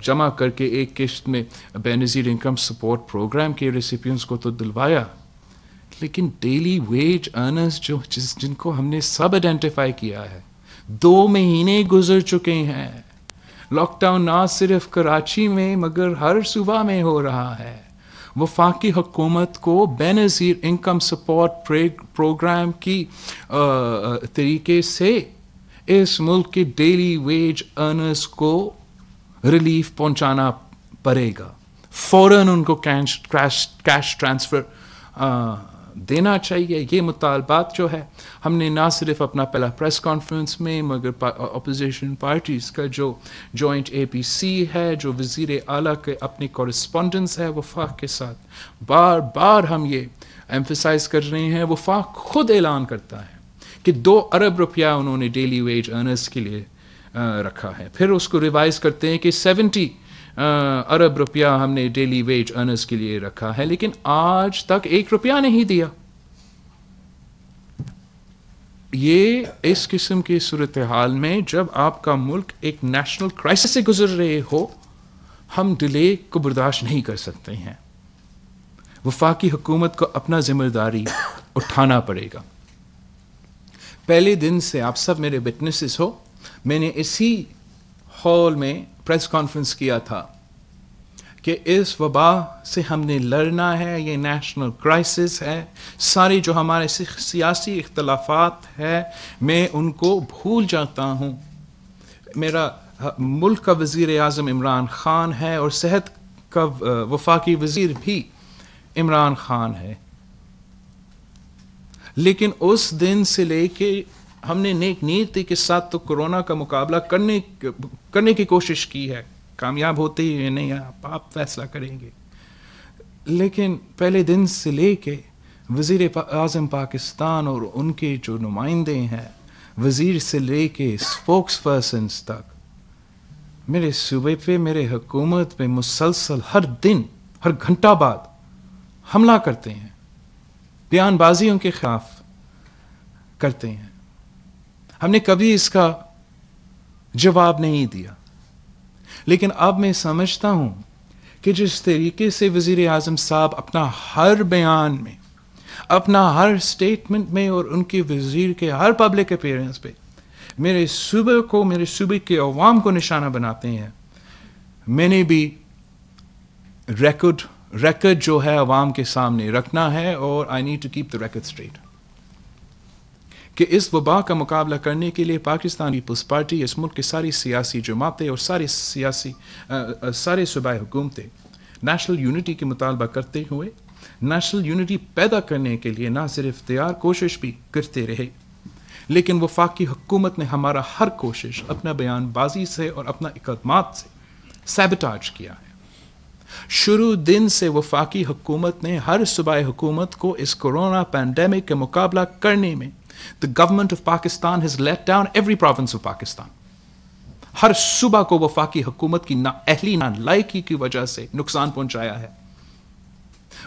جمع کر کے ایک قسط میں بے نظیر انکم سپورٹ پروگرام کے ریسیپینٹس کو تو دلوایا، لیکن ڈیلی ویج ارنرز جن کو ہم نے سب آئیڈینٹیفائی کیا ہے، 2 مہینے گزر چکے ہیں. لاک ڈاؤن نہ صرف کراچی میں مگر ہر صوبہ میں ہو رہا ہے. وفاقی حکومت کو بے نظیر انکم سپورٹ پروگرام کی طریقے سے اس ملک کے ڈیلی ویج ارنرز کو ریلیف پہنچانا پڑے گا. فوراً ان کو کیش ٹرانسفر دینا چاہیے. یہ مطالبات جو ہے ہم نے نہ صرف اپنا پہلا پریس کانفرنس میں مگر اپوزیشن پارٹیز کا جو جوائنٹ اے پی سی ہے، جو وزیر اعلیٰ کے اپنی کورسپونڈنس ہے وفاق کے ساتھ، بار بار ہم یہ ایمفیسائز کر رہے ہیں. وفاق خود اعلان کرتا ہے کہ 2 ارب روپیہ انہوں نے ڈیلی ویج ارنرز کے لیے رکھا ہے، پھر اس کو ریوائز کرتے ہیں کہ 70 ارب روپیہ ہم نے ڈیلی ویج ارنرز کے لیے رکھا ہے، لیکن آج تک 1 روپیہ نہیں دیا. یہ اس قسم کی صورتحال میں جب آپ کا ملک ایک نیشنل کرائسس سے گزر رہے ہو، ہم ڈیلے کو برداشت نہیں کر سکتے ہیں. وفاقی حکومت کو اپنا ذمہ داری اٹھانا پڑے گا. پہلے دن سے آپ سب میرے وٹنسز ہو، میں نے اسی ہال میں پریس کانفرنس کیا تھا کہ اس وبا سے ہم نے لڑنا ہے، یہ نیشنل کرائسس ہے. سارے جو ہمارے سیاسی اختلافات ہیں میں ان کو بھول جاتا ہوں. میرا ملک کا وزیر اعظم عمران خان ہے اور صحت کا وفاقی وزیر بھی عمران خان ہے، لیکن اس دن سے لے کے ہم نے نیک نیتی کے ساتھ تو کورونا کا مقابلہ کرنے کی کوشش کی ہے. کامیاب ہوتے ہی نہیں، آپ فیصلہ کریں گے. لیکن پہلے دن سے لے کے وزیر اعظم پاکستان اور ان کے جو نمائندے ہیں، وزیر سے لے کے اسپوکس پرسنز تک، میرے صوبے پہ، میرے حکومت پہ مسلسل ہر دن، ہر گھنٹہ بعد حملہ کرتے ہیں، بیان بازیوں کے خلاف کرتے ہیں. ہم نے کبھی اس کا جواب نہیں دیا، لیکن اب میں سمجھتا ہوں کہ جس طریقے سے وزیر اعظم صاحب اپنا ہر بیان میں، اپنا ہر سٹیٹمنٹ میں اور ان کے وزیر کے ہر پبلک اپیئرنس پہ میرے صوبے کے عوام کو نشانہ بناتے ہیں، میں نے بھی ریکارڈ جو ہے عوام کے سامنے رکھنا ہے، اور I need to keep the record straight کہ اس وبا کا مقابلہ کرنے کے لیے پاکستان پیپلز پارٹی، اس ملک کی ساری سیاسی جماعتیں اور سارے صوبائی حکومتیں نیشنل یونٹی کی مطالبہ کرتے ہوئے نیشنل یونٹی پیدا کرنے کے لیے نہ صرف تیار کوشش بھی کرتے رہے، لیکن وفاقی حکومت نے ہمارا ہر کوشش اپنا بیان بازی سے اور اپنا اقدامات سے سیبوٹاج کیا ہے. شروع دن سے وفاقی حکومت نے ہر صوبائی حکومت کو اس کورونا پینڈیمک کا مقابلہ کرنے میں the government of Pakistan has let down every province of Pakistan. ہر صوبہ کو وفاقی حکومت کی نااہلی نالائکی کی وجہ سے نقصان پہنچایا ہے.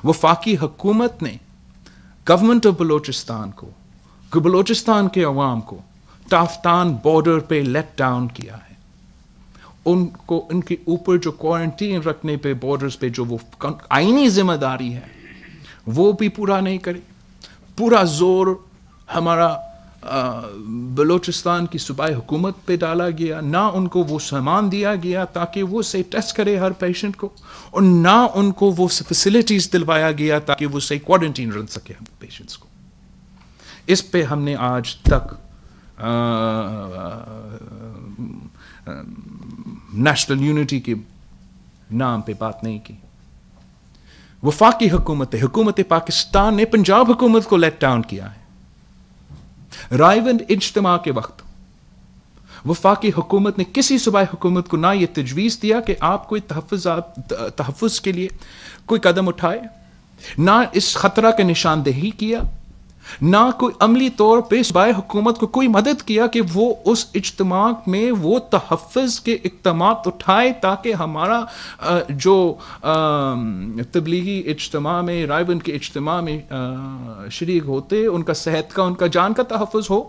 وفاقی حکومت نے گورنمنٹ آف بلوچستان کو، بلوچستان کے عوام کو ٹافتان بارڈر پہ لیٹ ڈاؤن کیا ہے. ان کے اوپر جو کوارنٹین رکھنے پہ بارڈرز پہ جو وہ آئینی ذمہ داری ہے وہ بھی پورا نہیں کرے. پورا زور ہمارا بلوچستان کی صوبائی حکومت پہ ڈالا گیا، نہ ان کو وہ سامان دیا گیا تاکہ وہ صحیح ٹیسٹ کرے ہر پیشنٹ کو، اور نہ ان کو وہ فیسلٹیز دلوایا گیا تاکہ وہ صحیح کوارنٹین رکھ سکے ہم پیشنٹس کو. اس پہ ہم نے آج تک نیشنل یونٹی کے نام پہ بات نہیں کی. وفاقی حکومت پاکستان نے پنجاب حکومت کو لیٹ ڈاؤن کیا ہے. رائیونڈ اجتماع کے وقت وفاقی حکومت نے کسی صوبائی حکومت کو نہ یہ تجویز دیا کہ آپ کوئی تحفظ کے لیے کوئی قدم اٹھائے، نہ اس خطرہ کی نشاندہی کیا، نہ کوئی عملی طور پہ صوبائی حکومت کو کوئی مدد کیا کہ وہ اس اجتماع میں وہ تحفظ کے اقدامات اٹھائے تاکہ ہمارا جو تبلیغی اجتماع میں، رائیونڈ کے اجتماع میں شریک ہوتے، ان کا صحت کا، ان کا جان کا تحفظ ہو.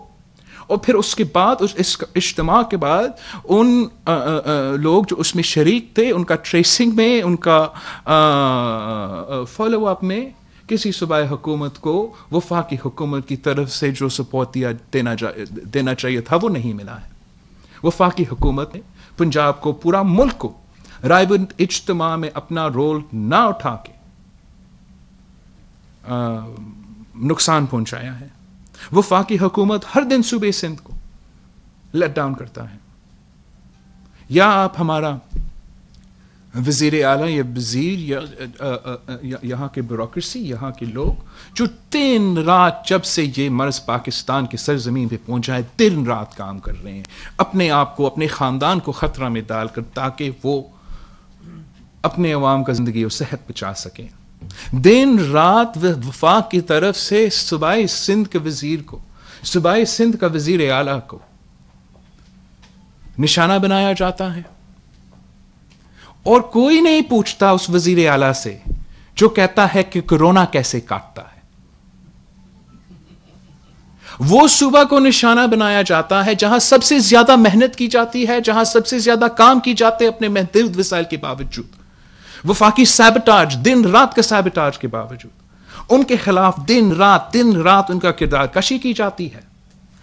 اور پھر اس کے بعد اس اجتماع کے بعد ان لوگ جو اس میں شریک تھے ان کا ٹریسنگ میں، ان کا فالو اپ میں کسی صوبائی حکومت کو وفاقی حکومت کی طرف سے جو سپورٹ دینا چاہیے تھا وہ نہیں ملا ہے. وفاقی حکومت نے پنجاب کو، پورا ملک کو رائے بند اجتماع میں اپنا رول نہ اٹھا کے نقصان پہنچایا ہے. وفاقی حکومت ہر دن صوبے سندھ کو لیٹ ڈاؤن کرتا ہے. یا آپ ہمارا وزیر اعلیٰ یا وزیر یا یہاں کے بیوروکریسی، یہاں کے لوگ جو دن رات جب سے یہ مرض پاکستان کی سرزمین پہ پہنچا ہے دن رات کام کر رہے ہیں اپنے آپ کو، اپنے خاندان کو خطرہ میں ڈال کر، تاکہ وہ اپنے عوام کا زندگی اور صحت بچا سکیں. دن رات وفاق کی طرف سے صوبائی سندھ کے وزیر کو، صوبائی سندھ کا وزیر اعلیٰ کو نشانہ بنایا جاتا ہے، اور کوئی نہیں پوچھتا اس وزیر اعلیٰ سے جو کہتا ہے کہ کورونا کیسے کاٹتا ہے. وہ صوبہ کو نشانہ بنایا جاتا ہے جہاں سب سے زیادہ محنت کی جاتی ہے، جہاں سب سے زیادہ کام کی جاتے ہیں اپنے محدود وسائل کے باوجود. وفاقی سیبٹاج، دن رات کا سیبٹاج کے باوجود ان کے خلاف دن رات ان کا کردار کشی کی جاتی ہے.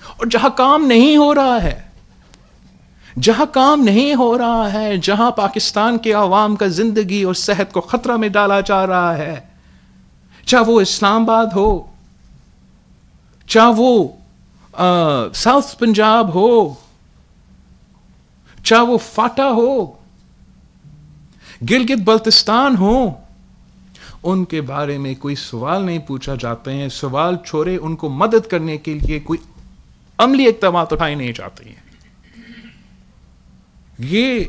اور جہاں کام نہیں ہو رہا ہے، جہاں پاکستان کے عوام کا زندگی اور صحت کو خطرہ میں ڈالا جا رہا ہے، چاہے وہ اسلام آباد ہو، چاہے وہ ساؤتھ پنجاب ہو، چاہے وہ فاٹا ہو، گلگت بلتستان ہو، ان کے بارے میں کوئی سوال نہیں پوچھا جاتے ہیں. سوال چھوڑے ان کو مدد کرنے کے لیے کوئی عملی اقدامات اٹھائے نہیں جاتے ہیں. یہ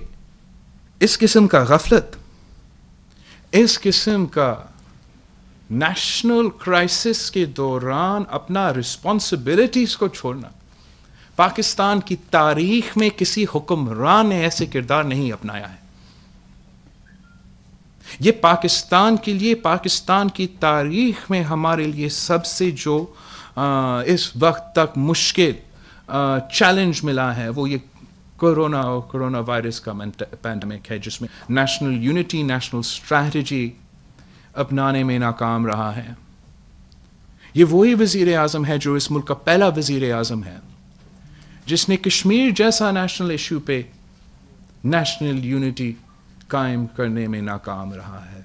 اس قسم کا غفلت، اس قسم کا نیشنل کرائسس کے دوران اپنا رسپانسبلٹیز کو چھوڑنا، پاکستان کی تاریخ میں کسی حکمران نے ایسے کردار نہیں اپنایا ہے. یہ پاکستان کے لیے، پاکستان کی تاریخ میں ہمارے لیے سب سے جو اس وقت تک مشکل چیلنج ملا ہے وہ یہ کورونا وائرس کا پینڈیمک ہے، جس میں نیشنل یونٹی، نیشنل اسٹریٹجی اپنانے میں ناکام رہا ہے. یہ وہی وزیر اعظم ہے جو اس ملک کا پہلا وزیر اعظم ہے جس نے کشمیر جیسا نیشنل ایشو پہ نیشنل یونٹی قائم کرنے میں ناکام رہا ہے.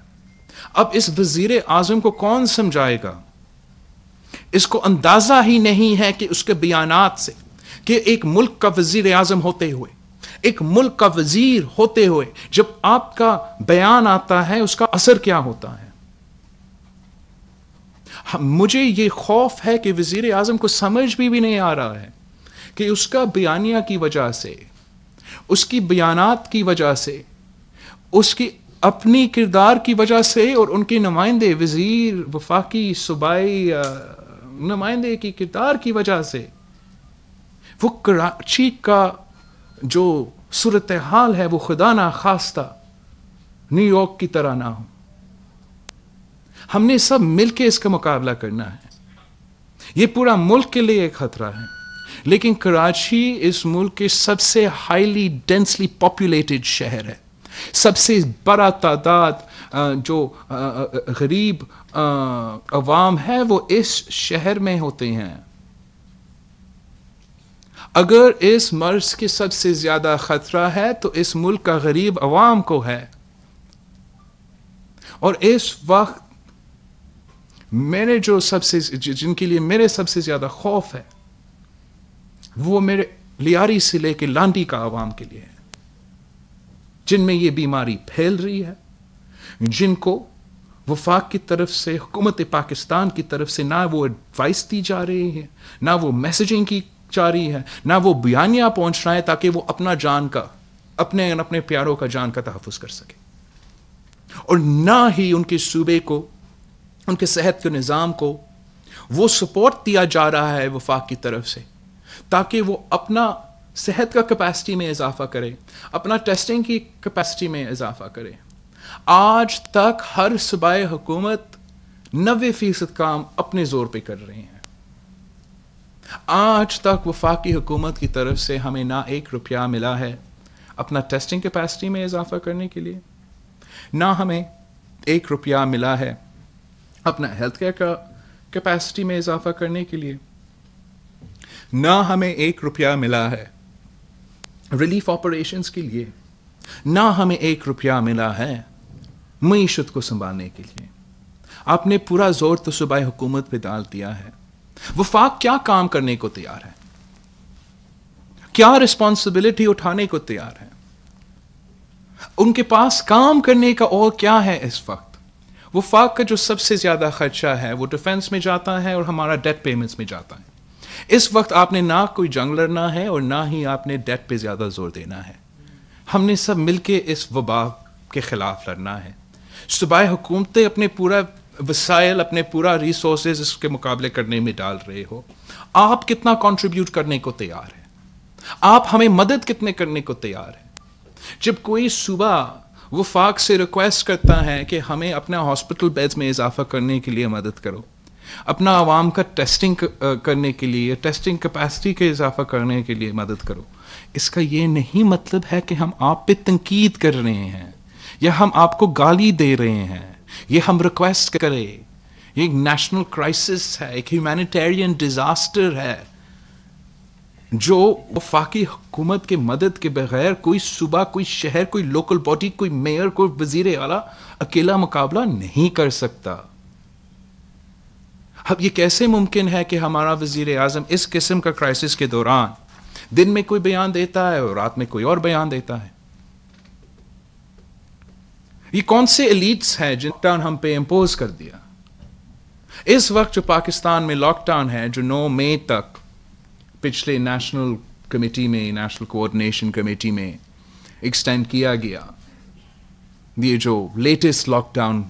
اب اس وزیر اعظم کو کون سمجھائے گا؟ اس کو اندازہ ہی نہیں ہے کہ اس کے بیانات سے، کہ ایک ملک کا وزیر اعظم ہوتے ہوئے، ایک ملک کا وزیر ہوتے ہوئے جب آپ کا بیان آتا ہے اس کا اثر کیا ہوتا ہے. مجھے یہ خوف ہے کہ وزیر اعظم کو سمجھ بھی نہیں آ رہا ہے کہ اس کا بیانیہ کی وجہ سے، اس کی بیانات کی وجہ سے، اس کی اپنی کردار کی وجہ سے، اور ان کے نمائندے، وزیر، وفاقی، صوبائی نمائندے کی کردار کی وجہ سے، وہ کراچی کا جو صورتحال ہے وہ خدا نہ خواستہ نیو یارک کی طرح نہ ہو. ہم نے سب مل کے اس کا مقابلہ کرنا ہے. یہ پورا ملک کے لیے ایک خطرہ ہے، لیکن کراچی اس ملک کے سب سے ہائیلی ڈینسلی پاپولیٹڈ شہر ہے. سب سے بڑا تعداد جو غریب عوام ہے وہ اس شہر میں ہوتے ہیں. اگر اس مرض کے سب سے زیادہ خطرہ ہے تو اس ملک کا غریب عوام کو ہے. اور اس وقت میرے جو جن کے لیے میرے سب سے زیادہ خوف ہے وہ میرے لیاری سے لے کے لانڈی کا عوام کے لیے ہے، جن میں یہ بیماری پھیل رہی ہے، جن کو وفاق کی طرف سے، حکومت پاکستان کی طرف سے نہ وہ ایڈوائس دی جا رہی ہے، نہ وہ میسیجنگ کی جا رہی ہے، نہ وہ بیانیہ پہنچ رہا ہے تاکہ وہ اپنا جان کا، اپنے پیاروں کا جان کا تحفظ کر سکے. اور نہ ہی ان کے صوبے کو، ان کے صحت کے نظام کو وہ سپورٹ دیا جا رہا ہے وفاق کی طرف سے تاکہ وہ اپنا صحت کا کیپیسٹی میں اضافہ کرے، اپنا ٹیسٹنگ کی کیپیسٹی میں اضافہ کرے. آج تک ہر صوبائی حکومت 90% کام اپنے زور پہ کر رہے ہیں. آج تک وفاقی حکومت کی طرف سے ہمیں نہ 1 روپیہ ملا ہے اپنا ٹیسٹنگ کیپیسٹی میں اضافہ کرنے کے لیے، نہ ہمیں 1 روپیہ ملا ہے اپنا ہیلتھ کیئر کا کیپیسٹی میں اضافہ کرنے کے لیے، نہ ہمیں 1 روپیہ ملا ہے ریلیف آپریشنز کے لیے، نہ ہمیں 1 روپیہ ملا ہے معیشت کو سنبھالنے کے لیے۔ آپ نے پورا زور تو صوبائی حکومت پہ ڈال دیا ہے۔ وفاق کیا کام کرنے کو تیار ہے؟ کیا رسپانسبلٹی اٹھانے کو تیار ہے؟ ان کے پاس کام کرنے کا اور کیا ہے اس وقت؟ وفاق کا جو سب سے زیادہ خرچہ ہے وہ ڈیفنس میں جاتا ہے اور ہمارا ڈیٹ پیمنٹس میں جاتا ہے۔ اس وقت آپ نے نہ کوئی جنگ لڑنا ہے اور نہ ہی آپ نے ڈیٹ پہ زیادہ زور دینا ہے۔ ہم نے سب مل کے اس وبا کے خلاف لڑنا ہے۔ صوبائی حکومتیں اپنے پورا وسائل، اپنے پورا ریسورسز اس کے مقابلے کرنے میں ڈال رہے ہو۔ آپ کتنا کنٹریبیوٹ کرنے کو تیار ہیں؟ آپ ہمیں مدد کتنے کرنے کو تیار ہیں؟ جب کوئی صوبہ وفاق سے ریکویسٹ کرتا ہے کہ ہمیں اپنا ہاسپٹل بیڈز میں اضافہ کرنے کے لیے مدد کرو، اپنا عوام کا ٹیسٹنگ کرنے کے لیے، ٹیسٹنگ کیپیسٹی کے اضافہ کرنے کے لیے مدد کرو، اس کا یہ نہیں مطلب ہے کہ ہم آپ پہ تنقید کر رہے ہیں یا ہم آپ کو گالی دے رہے ہیں، یہ ہم ریکویسٹ کرے۔ یہ ایک نیشنل کرائسس ہے، ایک ہیومینیٹیرین ڈیزاسٹر ہے جو وفاقی حکومت کے مدد کے بغیر کوئی صوبہ، کوئی شہر، کوئی لوکل باڈی، کوئی میئر، کوئی وزیر اعلیٰ اکیلا مقابلہ نہیں کر سکتا۔ اب یہ کیسے ممکن ہے کہ ہمارا وزیر اعظم اس قسم کا کرائسس کے دوران دن میں کوئی بیان دیتا ہے اور رات میں کوئی اور بیان دیتا ہے؟ یہ کون سے ایلیٹس ہیں جن لاک ڈاؤن ہم پہ امپوز کر دیا؟ اس وقت جو پاکستان میں لاک ڈاؤن ہے، جو 9 مئی تک پچھلے نیشنل کمیٹی میں، نیشنل کوآرڈینیشن کمیٹی میں ایکسٹینڈ کیا گیا، یہ جو لیٹسٹ لاک ڈاؤن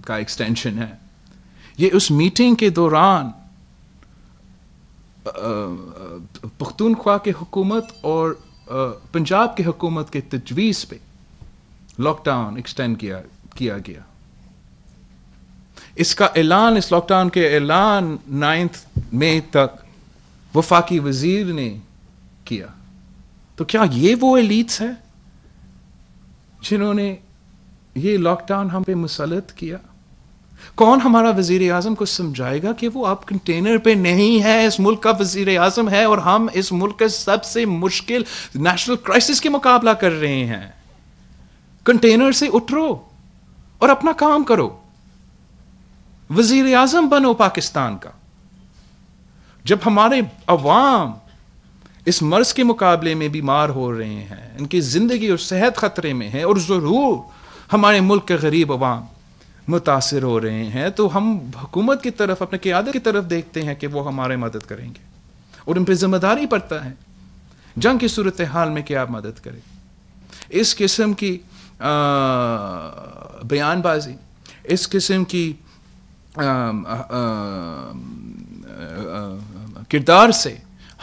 کا ایکسٹینشن ہے، یہ اس میٹنگ کے دوران پختونخوا کی حکومت اور پنجاب کی حکومت کے تجویز پہ لاک ڈاؤن ایکسٹینڈ کیا گیا۔ اس کا اعلان، اس لاک ڈاؤن کے اعلان 9 مئی تک وفاقی وزیر نے کیا۔ تو کیا یہ وہ ایلیٹس ہیں جنہوں نے یہ لاک ڈاؤن ہم پہ مسلط کیا؟ کون ہمارا وزیر اعظم کو سمجھائے گا کہ وہ آپ کنٹینر پہ نہیں ہے، اس ملک کا وزیر اعظم ہے اور ہم اس ملک کے سب سے مشکل نیشنل کرائسس کے مقابلہ کر رہے ہیں۔ کنٹینر سے اترو اور اپنا کام کرو، وزیر اعظم بنو پاکستان کا۔ جب ہمارے عوام اس مرض کے مقابلے میں بیمار ہو رہے ہیں، ان کی زندگی اور صحت خطرے میں ہے، اور ضرور ہمارے ملک کے غریب عوام متاثر ہو رہے ہیں، تو ہم حکومت کی طرف، اپنے قیادت کی طرف دیکھتے ہیں کہ وہ ہمارے مدد کریں گے، اور ان پہ ذمہ داری پڑتا ہے جنگ کی صورتحال میں کہ آپ مدد کریں۔ اس قسم کی بیان بازی، اس قسم کی کردار سے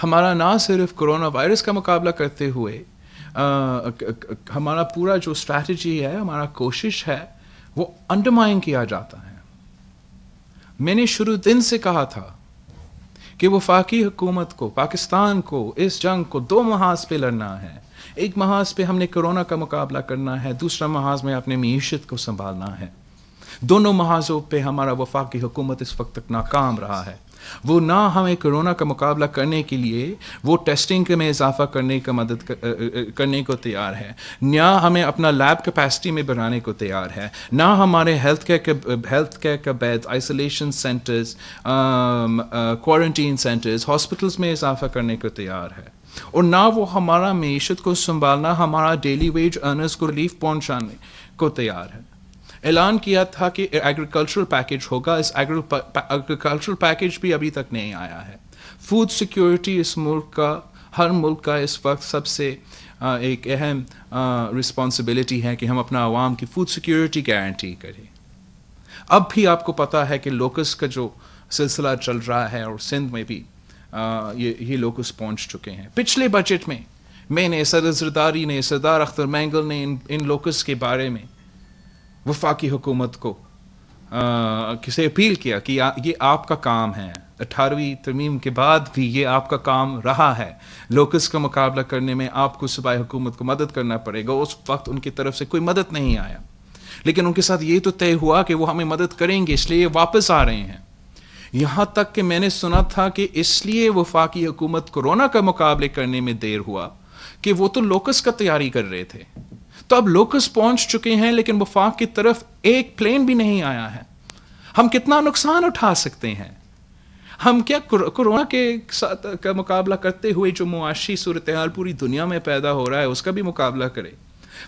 ہمارا نہ صرف کرونا وائرس کا مقابلہ کرتے ہوئے ہمارا پورا جو اسٹریٹجی ہے، ہمارا کوشش ہے، وہ انڈرمائن کیا جاتا ہے۔ میں نے شروع دن سے کہا تھا کہ وفاقی حکومت کو، پاکستان کو اس جنگ کو 2 محاذ پہ لڑنا ہے۔ ایک محاذ پہ ہم نے کرونا کا مقابلہ کرنا ہے، دوسرا محاذ میں اپنے معیشت کو سنبھالنا ہے۔ دونوں محاذوں پہ ہمارا وفاقی حکومت اس وقت تک ناکام رہا ہے۔ وہ نہ ہمیں کرونا کا مقابلہ کرنے کے لیے وہ ٹیسٹنگ میں اضافہ کرنے کو تیار ہے، نہ ہمیں اپنا لیب کیپیسٹی میں بڑھانے کو تیار ہے، نہ ہمارے ہیلتھ کیئر کا bed, isolation centres, quarantine centres, hospitals میں اضافہ کرنے کو تیار ہے، اور نہ وہ ہمارا معیشت کو سنبھالنا، ہمارا ڈیلی ویج ارنرز کو ریلیف پہنچانے کو تیار ہے۔ اعلان کیا تھا کہ ایگریکلچرل پیکیج ہوگا، اس ایگریکلچرل پیکیج بھی ابھی تک نہیں آیا ہے۔ فوڈ سیکیورٹی اس ملک کا، ہر ملک کا اس وقت سب سے ایک اہم رسپانسبلٹی ہے کہ ہم اپنا عوام کی فوڈ سیکیورٹی گارنٹی کریں۔ اب بھی آپ کو پتہ ہے کہ لوکس کا جو سلسلہ چل رہا ہے، اور سندھ میں بھی یہ لوکس پہنچ چکے ہیں۔ پچھلے بجٹ میں نے، صدر زرداری نے، سردار اختر مینگل نے ان لوکس کے بارے میں وفاقی حکومت کو کسے اپیل کیا کہ یہ آپ کا کام ہے، 18ویں ترمیم کے بعد بھی یہ آپ کا کام رہا ہے. لوکس کا مقابلہ کرنے میں آپ کو صوبائی حکومت کو مدد کرنا پڑے گا. اس وقت ان کی طرف سے کوئی مدد نہیں آیا, لیکن ان کے ساتھ یہ تو طے ہوا کہ وہ ہمیں مدد کریں گے, اس لیے یہ واپس آ رہے ہیں. یہاں تک کہ میں نے سنا تھا کہ اس لیے وفاقی حکومت کورونا کا مقابلے کرنے میں دیر ہوا کہ وہ تو لوکس کا تیاری کر رہے تھے. تو اب لوکس پہنچ چکے ہیں, لیکن وفاق کی طرف ایک پلین بھی نہیں آیا ہے. ہم کتنا نقصان اٹھا سکتے ہیں؟ ہم کیا کورونا کے ساتھ کا مقابلہ کرتے ہوئے جو معاشی صورتحال پوری دنیا میں پیدا ہو رہا ہے اس کا بھی مقابلہ کریں.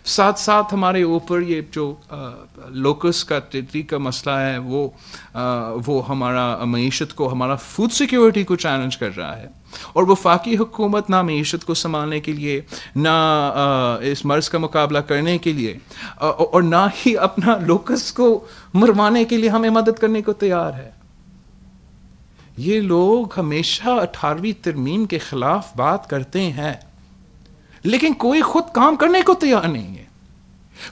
ساتھ ساتھ ہمارے اوپر یہ جو لوکس کا ٹیٹری کا مسئلہ ہے وہ ہمارا معیشت کو, ہمارا فوڈ سیکیورٹی کو چیلنج کر رہا ہے. اور وفاقی حکومت نہ معیشت کو سنبھالنے کے لیے, نہ اس مرض کا مقابلہ کرنے کے لیے, اور نہ ہی اپنا لوکس کو مروانے کے لیے ہمیں مدد کرنے کو تیار ہے. یہ لوگ ہمیشہ 18ویں ترمیم کے خلاف بات کرتے ہیں, لیکن کوئی خود کام کرنے کو تیار نہیں ہے,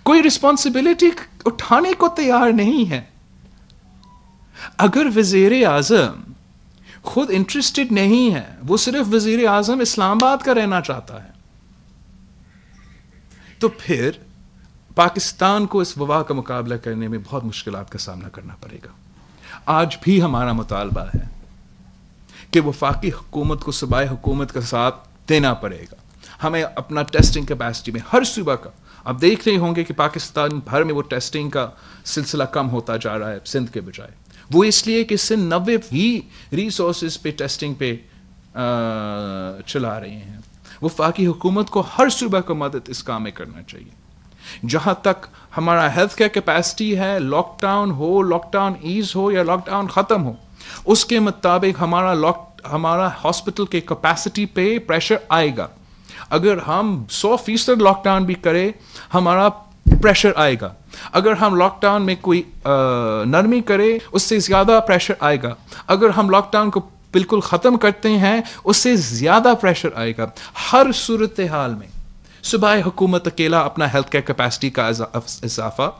کوئی رسپانسبلٹی اٹھانے کو تیار نہیں ہے. اگر وزیر اعظم خود انٹرسٹڈ نہیں ہے, وہ صرف وزیر اعظم اسلام آباد کا رہنا چاہتا ہے, تو پھر پاکستان کو اس وبا کا مقابلہ کرنے میں بہت مشکلات کا سامنا کرنا پڑے گا. آج بھی ہمارا مطالبہ ہے کہ وفاقی حکومت کو صوبائی حکومت کا ساتھ دینا پڑے گا. ہمیں اپنا ٹیسٹنگ کیپیسٹی میں ہر صوبہ کا, آپ دیکھ رہے ہوں گے کہ پاکستان بھر میں وہ ٹیسٹنگ کا سلسلہ کم ہوتا جا رہا ہے سندھ کے بجائے. وہ اس لیے کہ سندھ 90 ریسورسز پہ ٹیسٹنگ پہ چلا رہے ہیں. وفاقی حکومت کو ہر صوبہ کو مدد اس کام میں کرنا چاہیے. جہاں تک ہمارا ہیلتھ کیئر کیپیسٹی ہے, لاک ڈاؤن ہو, لاک ڈاؤن ایز ہو یا لاک ڈاؤن ختم ہو, اس کے مطابق ہمارا ہاسپٹل کے کیپیسٹی پہ پریشر آئے گا. اگر ہم 100% لاک ڈاؤن بھی کریں, ہمارا پریشر آئے گا. اگر ہم لاک ڈاؤن میں کوئی نرمی کرے, اس سے زیادہ پریشر آئے گا. اگر ہم لاک ڈاؤن کو بالکل ختم کرتے ہیں, اس سے زیادہ پریشر آئے گا. ہر صورتحال میں صوبائی حکومت اکیلا اپنا ہیلتھ کیئر کیپیسٹی کا اضافہ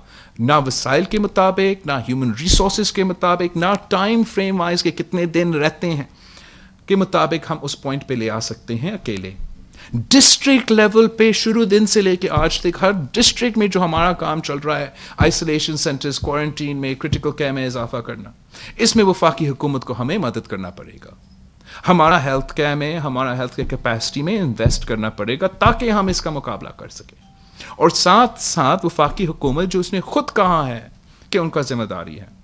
نہ وسائل کے مطابق, نہ ہیومن ریسورسز کے مطابق, نہ ٹائم فریم وائز کے کتنے دن رہتے ہیں کے مطابق ہم اس پوائنٹ پہ لے آ سکتے ہیں اکیلے. ڈسٹرکٹ لیول پہ شروع دن سے لے کے آج تک ہر ڈسٹرکٹ میں جو ہمارا کام چل رہا ہے, آئسولیشن سینٹرز, کوارنٹین میں, کرٹیکل کیئر میں اضافہ کرنا, اس میں وفاقی حکومت کو ہمیں مدد کرنا پڑے گا. ہمارا ہیلتھ کیئر میں, ہمارا ہیلتھ کیئر کیپیسٹی میں انویسٹ کرنا پڑے گا تاکہ ہم اس کا مقابلہ کر سکیں. اور ساتھ ساتھ وفاقی حکومت جو اس نے خود کہا ہے کہ ان کا ذمہ داری ہے,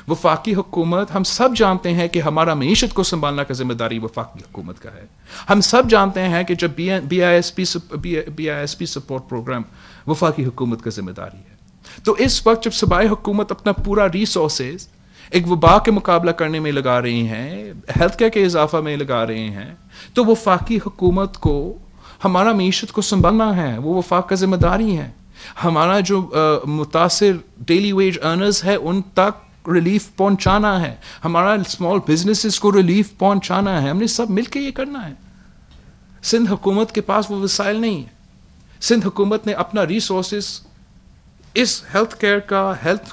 وفاقی حکومت, ہم سب جانتے ہیں کہ ہمارا معیشت کو سنبھالنا کا ذمہ داری وفاقی حکومت کا ہے. ہم سب جانتے ہیں کہ جب B I S P support programme وفاقی حکومت کا ذمہ داری ہے, تو اس وقت جب صوبائی حکومت اپنا پورا ریسورسز ایک وبا کے مقابلہ کرنے میں لگا رہی ہیں, ہیلتھ کیئر کے اضافہ میں لگا رہے ہیں, تو وفاقی حکومت کو ہمارا معیشت کو سنبھالنا ہے, وہ وفاق کا ذمہ داری ہے. ہمارا جو متاثر ڈیلی ویج ارنرز ہے ان تک ریلیف پہنچانا ہے, ہمارا اسمال بزنسز کو ریلیف پہنچانا ہے. ہم نے سب مل کے یہ کرنا ہے. سندھ حکومت کے پاس وہ وسائل نہیں ہے. سندھ حکومت نے اپنا ریسورسز اس ہیلتھ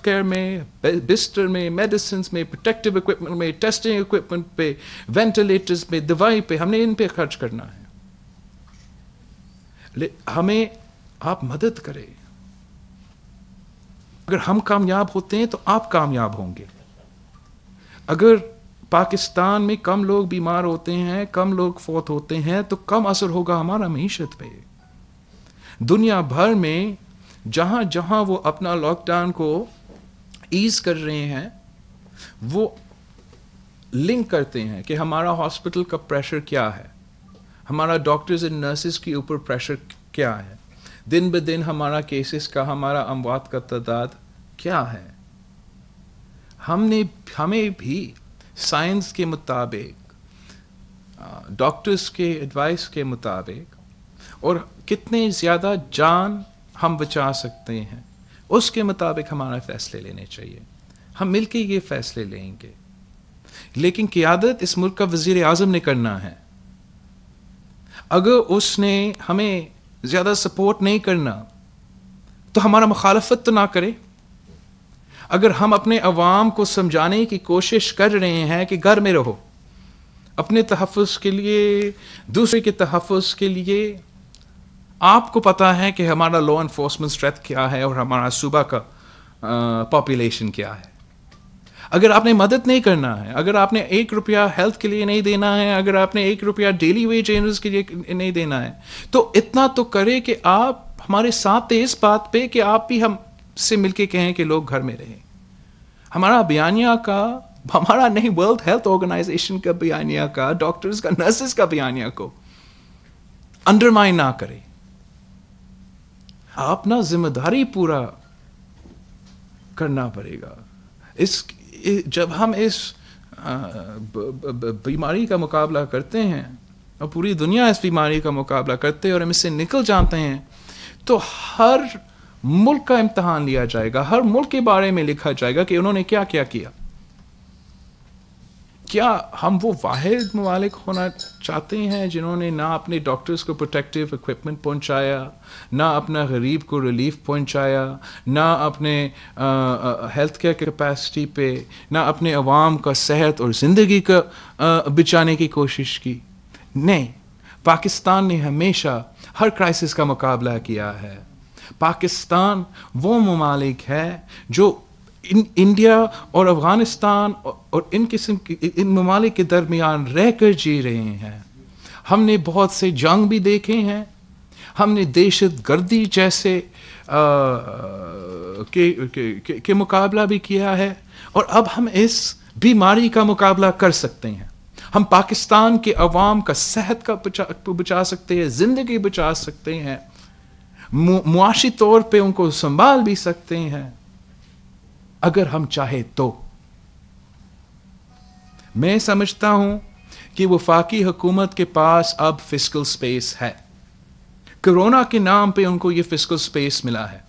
کیئر میں, بستر میں, میڈیسنس میں, پروٹیکٹیو اکوپمنٹ میں, ٹیسٹنگ اکوپمنٹ پہ, وینٹیلیٹرز پہ, دوائی پہ, ہم نے ان پہ خرچ کرنا ہے. ہمیں آپ مدد کریں. اگر ہم کامیاب ہوتے ہیں تو آپ کامیاب ہوں گے. اگر پاکستان میں کم لوگ بیمار ہوتے ہیں, کم لوگ فوت ہوتے ہیں, تو کم اثر ہوگا ہمارا معیشت پہ. دنیا بھر میں جہاں جہاں وہ اپنا لاک ڈاؤن کو ایز کر رہے ہیں, وہ لنک کرتے ہیں کہ ہمارا ہاسپٹل کا پریشر کیا ہے, ہمارا ڈاکٹرز اینڈ نرسز کے اوپر پریشر کیا ہے, دن بہ دن ہمارا کیسز کا, ہمارا اموات کا تعداد کیا ہے. ہمیں بھی سائنس کے مطابق, ڈاکٹرز کے ایڈوائس کے مطابق, اور کتنے زیادہ جان ہم بچا سکتے ہیں اس کے مطابق ہمارا فیصلے لینے چاہیے. ہم مل کے یہ فیصلے لیں گے, لیکن قیادت اس ملک کا وزیر اعظم نے کرنا ہے. اگر اس نے ہمیں زیادہ سپورٹ نہیں کرنا تو ہمارا مخالفت تو نہ کرے. اگر ہم اپنے عوام کو سمجھانے کی کوشش کر رہے ہیں کہ گھر میں رہو, اپنے تحفظ کے لیے, دوسرے کے تحفظ کے لیے. آپ کو پتا ہے کہ ہمارا لا انفورسمنٹ اسٹریتھ کیا ہے اور ہمارا صوبہ کا پاپولیشن کیا ہے. اگر آپ نے مدد نہیں کرنا ہے, اگر آپ نے 1 روپیہ ہیلتھ کے لیے نہیں دینا ہے, اگر آپ نے 1 روپیہ ڈیلی ویج ارنرز کے لیے نہیں دینا ہے, تو اتنا تو کرے کہ آپ ہمارے ساتھ تھے اس بات پہ کہ آپ بھی ہم سے مل کے کہیں کہ لوگ گھر میں رہیں. ہمارا بیانیہ کا, ہمارا نہیں, ورلڈ ہیلتھ آرگنائزیشن کا بیانیہ کا, ڈاکٹرز کا, نرسز کا بیانیہ کو انڈرمائن نہ کرے. اپنا ذمہ داری پورا کرنا پڑے گا. جب ہم اس بیماری کا مقابلہ کرتے ہیں, اور پوری دنیا اس بیماری کا مقابلہ کرتے ہیں اور ہم اس سے نکل جاتے ہیں, تو ہر ملک کا امتحان لیا جائے گا, ہر ملک کے بارے میں لکھا جائے گا کہ انہوں نے کیا کیا کیا. کیا ہم وہ واحد ممالک ہونا چاہتے ہیں جنہوں نے نہ اپنے ڈاکٹرز کو پروٹیکٹیو اکوپمنٹ پہنچایا, نہ اپنا غریب کو ریلیف پہنچایا, نہ اپنے ہیلتھ کیئر کیپیسٹی پہ, نہ اپنے عوام کا صحت اور زندگی کا بچانے کی کوشش کی؟ نہیں, پاکستان نے ہمیشہ ہر کرائسس کا مقابلہ کیا ہے. پاکستان وہ ممالک ہے جو انڈیا اور افغانستان اور ان ممالک کے درمیان رہ کر جی رہے ہیں. ہم نے بہت سے جنگ بھی دیکھے ہیں, ہم نے دہشت گردی جیسے کے مقابلہ بھی کیا ہے, اور اب ہم اس بیماری کا مقابلہ کر سکتے ہیں. ہم پاکستان کے عوام کا صحت کا بچا سکتے ہیں, زندگی بچا سکتے ہیں, معاشی طور پہ ان کو سنبھال بھی سکتے ہیں اگر ہم چاہے تو. میں سمجھتا ہوں کہ وفاقی حکومت کے پاس اب فسکل سپیس ہے. کرونا کے نام پہ ان کو یہ فسکل سپیس ملا ہے.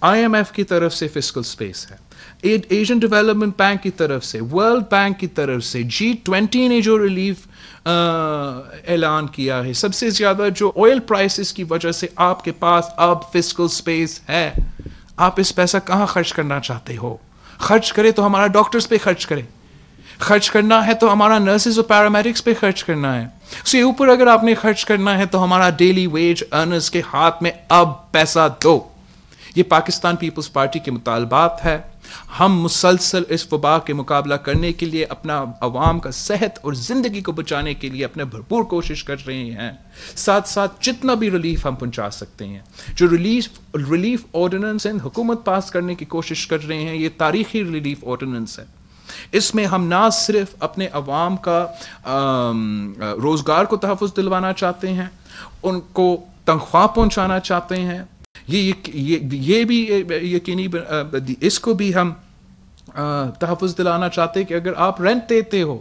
IMF کی طرف سے فسکل سپیس ہے, ایشین ڈیولپمنٹ بینک کی طرف سے, ورلڈ بینک کی طرف سے, G20 نے جو ریلیف اعلان کیا ہے, سب سے زیادہ جو آئل پرائسز کی وجہ سے آپ کے پاس اب فسکل سپیس ہے. آپ اس پیسہ کہاں خرچ کرنا چاہتے ہو؟ خرچ کرے تو ہمارا ڈاکٹرز پہ خرچ کرے, خرچ کرنا ہے تو ہمارا نرسز اور پیرامیڈکس پہ خرچ کرنا ہے. اس سے اوپر اگر آپ نے خرچ کرنا ہے تو ہمارا ڈیلی ویج ارنرز کے ہاتھ میں اب پیسہ دو. یہ پاکستان پیپلز پارٹی کے مطالبات ہے. ہم مسلسل اس وبا کے مقابلہ کرنے کے لیے, اپنا عوام کا صحت اور زندگی کو بچانے کے لیے اپنے بھرپور کوشش کر رہے ہیں. ساتھ ساتھ جتنا بھی ریلیف ہم پہنچا سکتے ہیں, جو ریلیف آرڈیننس حکومت پاس کرنے کی کوشش کر رہے ہیں, یہ تاریخی ریلیف آرڈیننس ہے. اس میں ہم نہ صرف اپنے عوام کا روزگار کو تحفظ دلوانا چاہتے ہیں, ان کو تنخواہ پہنچانا چاہتے ہیں, یہ بھی یقینی, اس کو بھی ہم تحفظ دلانا چاہتے ہیں کہ اگر آپ رینٹ دیتے ہو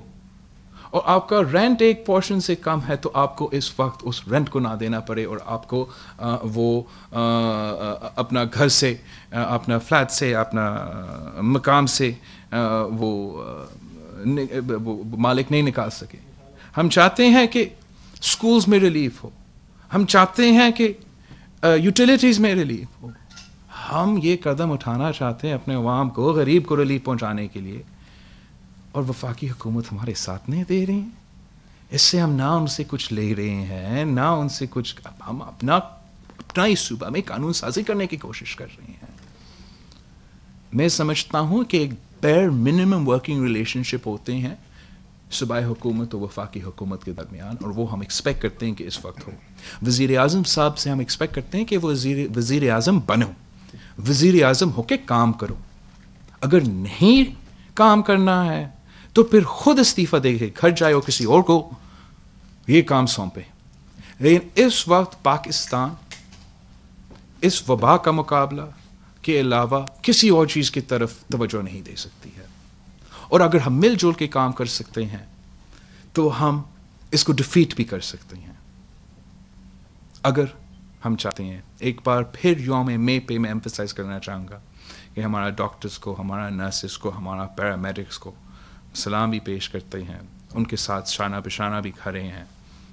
اور آپ کا رینٹ ایک پورشن سے کم ہے تو آپ کو اس وقت اس رینٹ کو نہ دینا پڑے, اور آپ کو وہ اپنا گھر سے, اپنا فلیٹ سے, اپنا مقام سے وہ مالک نہیں نکال سکے. ہم چاہتے ہیں کہ سکولز میں ریلیف ہو, ہم چاہتے ہیں کہ یوٹیلیٹیز میں ریلیف ہو. ہم یہ قدم اٹھانا چاہتے ہیں اپنے عوام کو, غریب کو ریلیف پہنچانے کے لیے, اور وفاقی حکومت ہمارے ساتھ نہیں دے رہی ہیں. اس سے ہم نہ ان سے کچھ لے رہے ہیں, نہ ان سے کچھ, ہم اپنا ہی صوبہ میں قانون سازی کرنے کی کوشش کر رہے ہیں. میں سمجھتا ہوں کہ ایک بیر منیمم ورکنگ ریلیشن شپ ہوتے ہیں صوبائی حکومت اور وفاقی حکومت کے درمیان, اور وہ ہم ایکسپیکٹ کرتے ہیں کہ اس وقت ہو. وزیر اعظم صاحب سے ہم ایکسپیکٹ کرتے ہیں کہ وہ وزیر اعظم بنو, وزیر اعظم ہو کے کام کرو. اگر نہیں کام کرنا ہے تو پھر خود استعفیٰ دے کے گھر جائے اور کسی اور کو یہ کام سونپے. لیکن اس وقت پاکستان اس وبا کا مقابلہ کے علاوہ کسی اور چیز کی طرف توجہ نہیں دے سکتی ہے. اور اگر ہم مل جل کے کام کر سکتے ہیں تو ہم اس کو ڈیفیٹ بھی کر سکتے ہیں. اگر ہم چاہتے ہیں, ایک بار پھر یوم مئی پہ میں ایمفسائز کرنا چاہوں گا کہ ہمارا ڈاکٹرز کو, ہمارا نرسز کو, ہمارا پیرامیڈکس کو سلام بھی پیش کرتے ہیں, ان کے ساتھ شانہ بشانہ بھی کھڑے ہیں,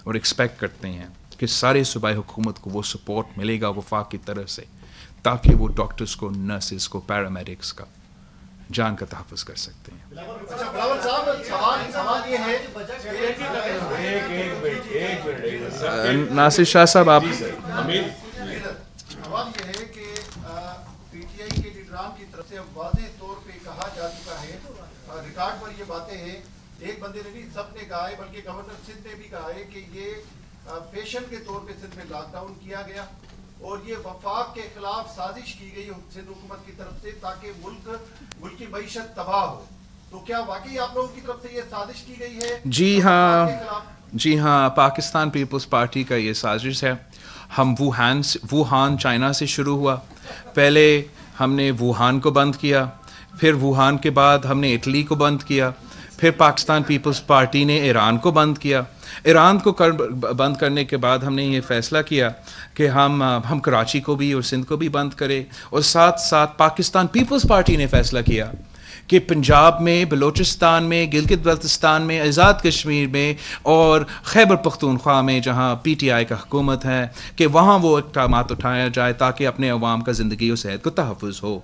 اور ایکسپیکٹ کرتے ہیں کہ سارے صوبائی حکومت کو وہ سپورٹ ملے گا وفاق کی طرف سے, تاکہ وہ ڈاکٹرز کو, نرسز کو, پیرامیڈکس کا جان کا تحفظ کر سکتے ہیں. ناصر شاہ صاحب آپ. سوال یہ ہے کہ پی ٹی آئی کے لیڈران کی طرف سے واضح طور پہ کہا جا چکا ہے, ریکارڈ پر یہ باتیں ہیں, ایک بندے نے نہیں سب نے کہا ہے, بلکہ گورنر سندھ نے بھی کہا ہے کہ یہ فیشن کے طور پہ سندھ میں لاک ڈاؤن کیا گیا اور یہ وفاق کے خلاف سازش کی گئی سندھ حکومت کی طرف سے تاکہ ملک کی معیشت تباہ ہو. تو کیا واقعی آپ لوگوں کی طرف سے یہ سازش کی گئی ہے؟ جی ہاں, پاکستان پیپلز پارٹی کا یہ سازش ہے. ہم ووہان چائنا سے شروع ہوا. پہلے ہم نے ووہان کو بند کیا, پھر ووہان کے بعد ہم نے اٹلی کو بند کیا, پھر پاکستان پیپلز پارٹی نے ایران کو بند کیا. ایران کو بند کرنے کے بعد ہم نے یہ فیصلہ کیا کہ ہم کراچی کو بھی اور سندھ کو بھی بند کریں, اور ساتھ ساتھ پاکستان پیپلز پارٹی نے فیصلہ کیا کہ پنجاب میں, بلوچستان میں, گلگت بلتستان میں, آزاد کشمیر میں اور خیبر پختونخوا میں جہاں پی ٹی آئی کا حکومت ہے کہ وہاں وہ اقدامات اٹھایا جائے تاکہ اپنے عوام کا زندگی و صحت کو تحفظ ہو.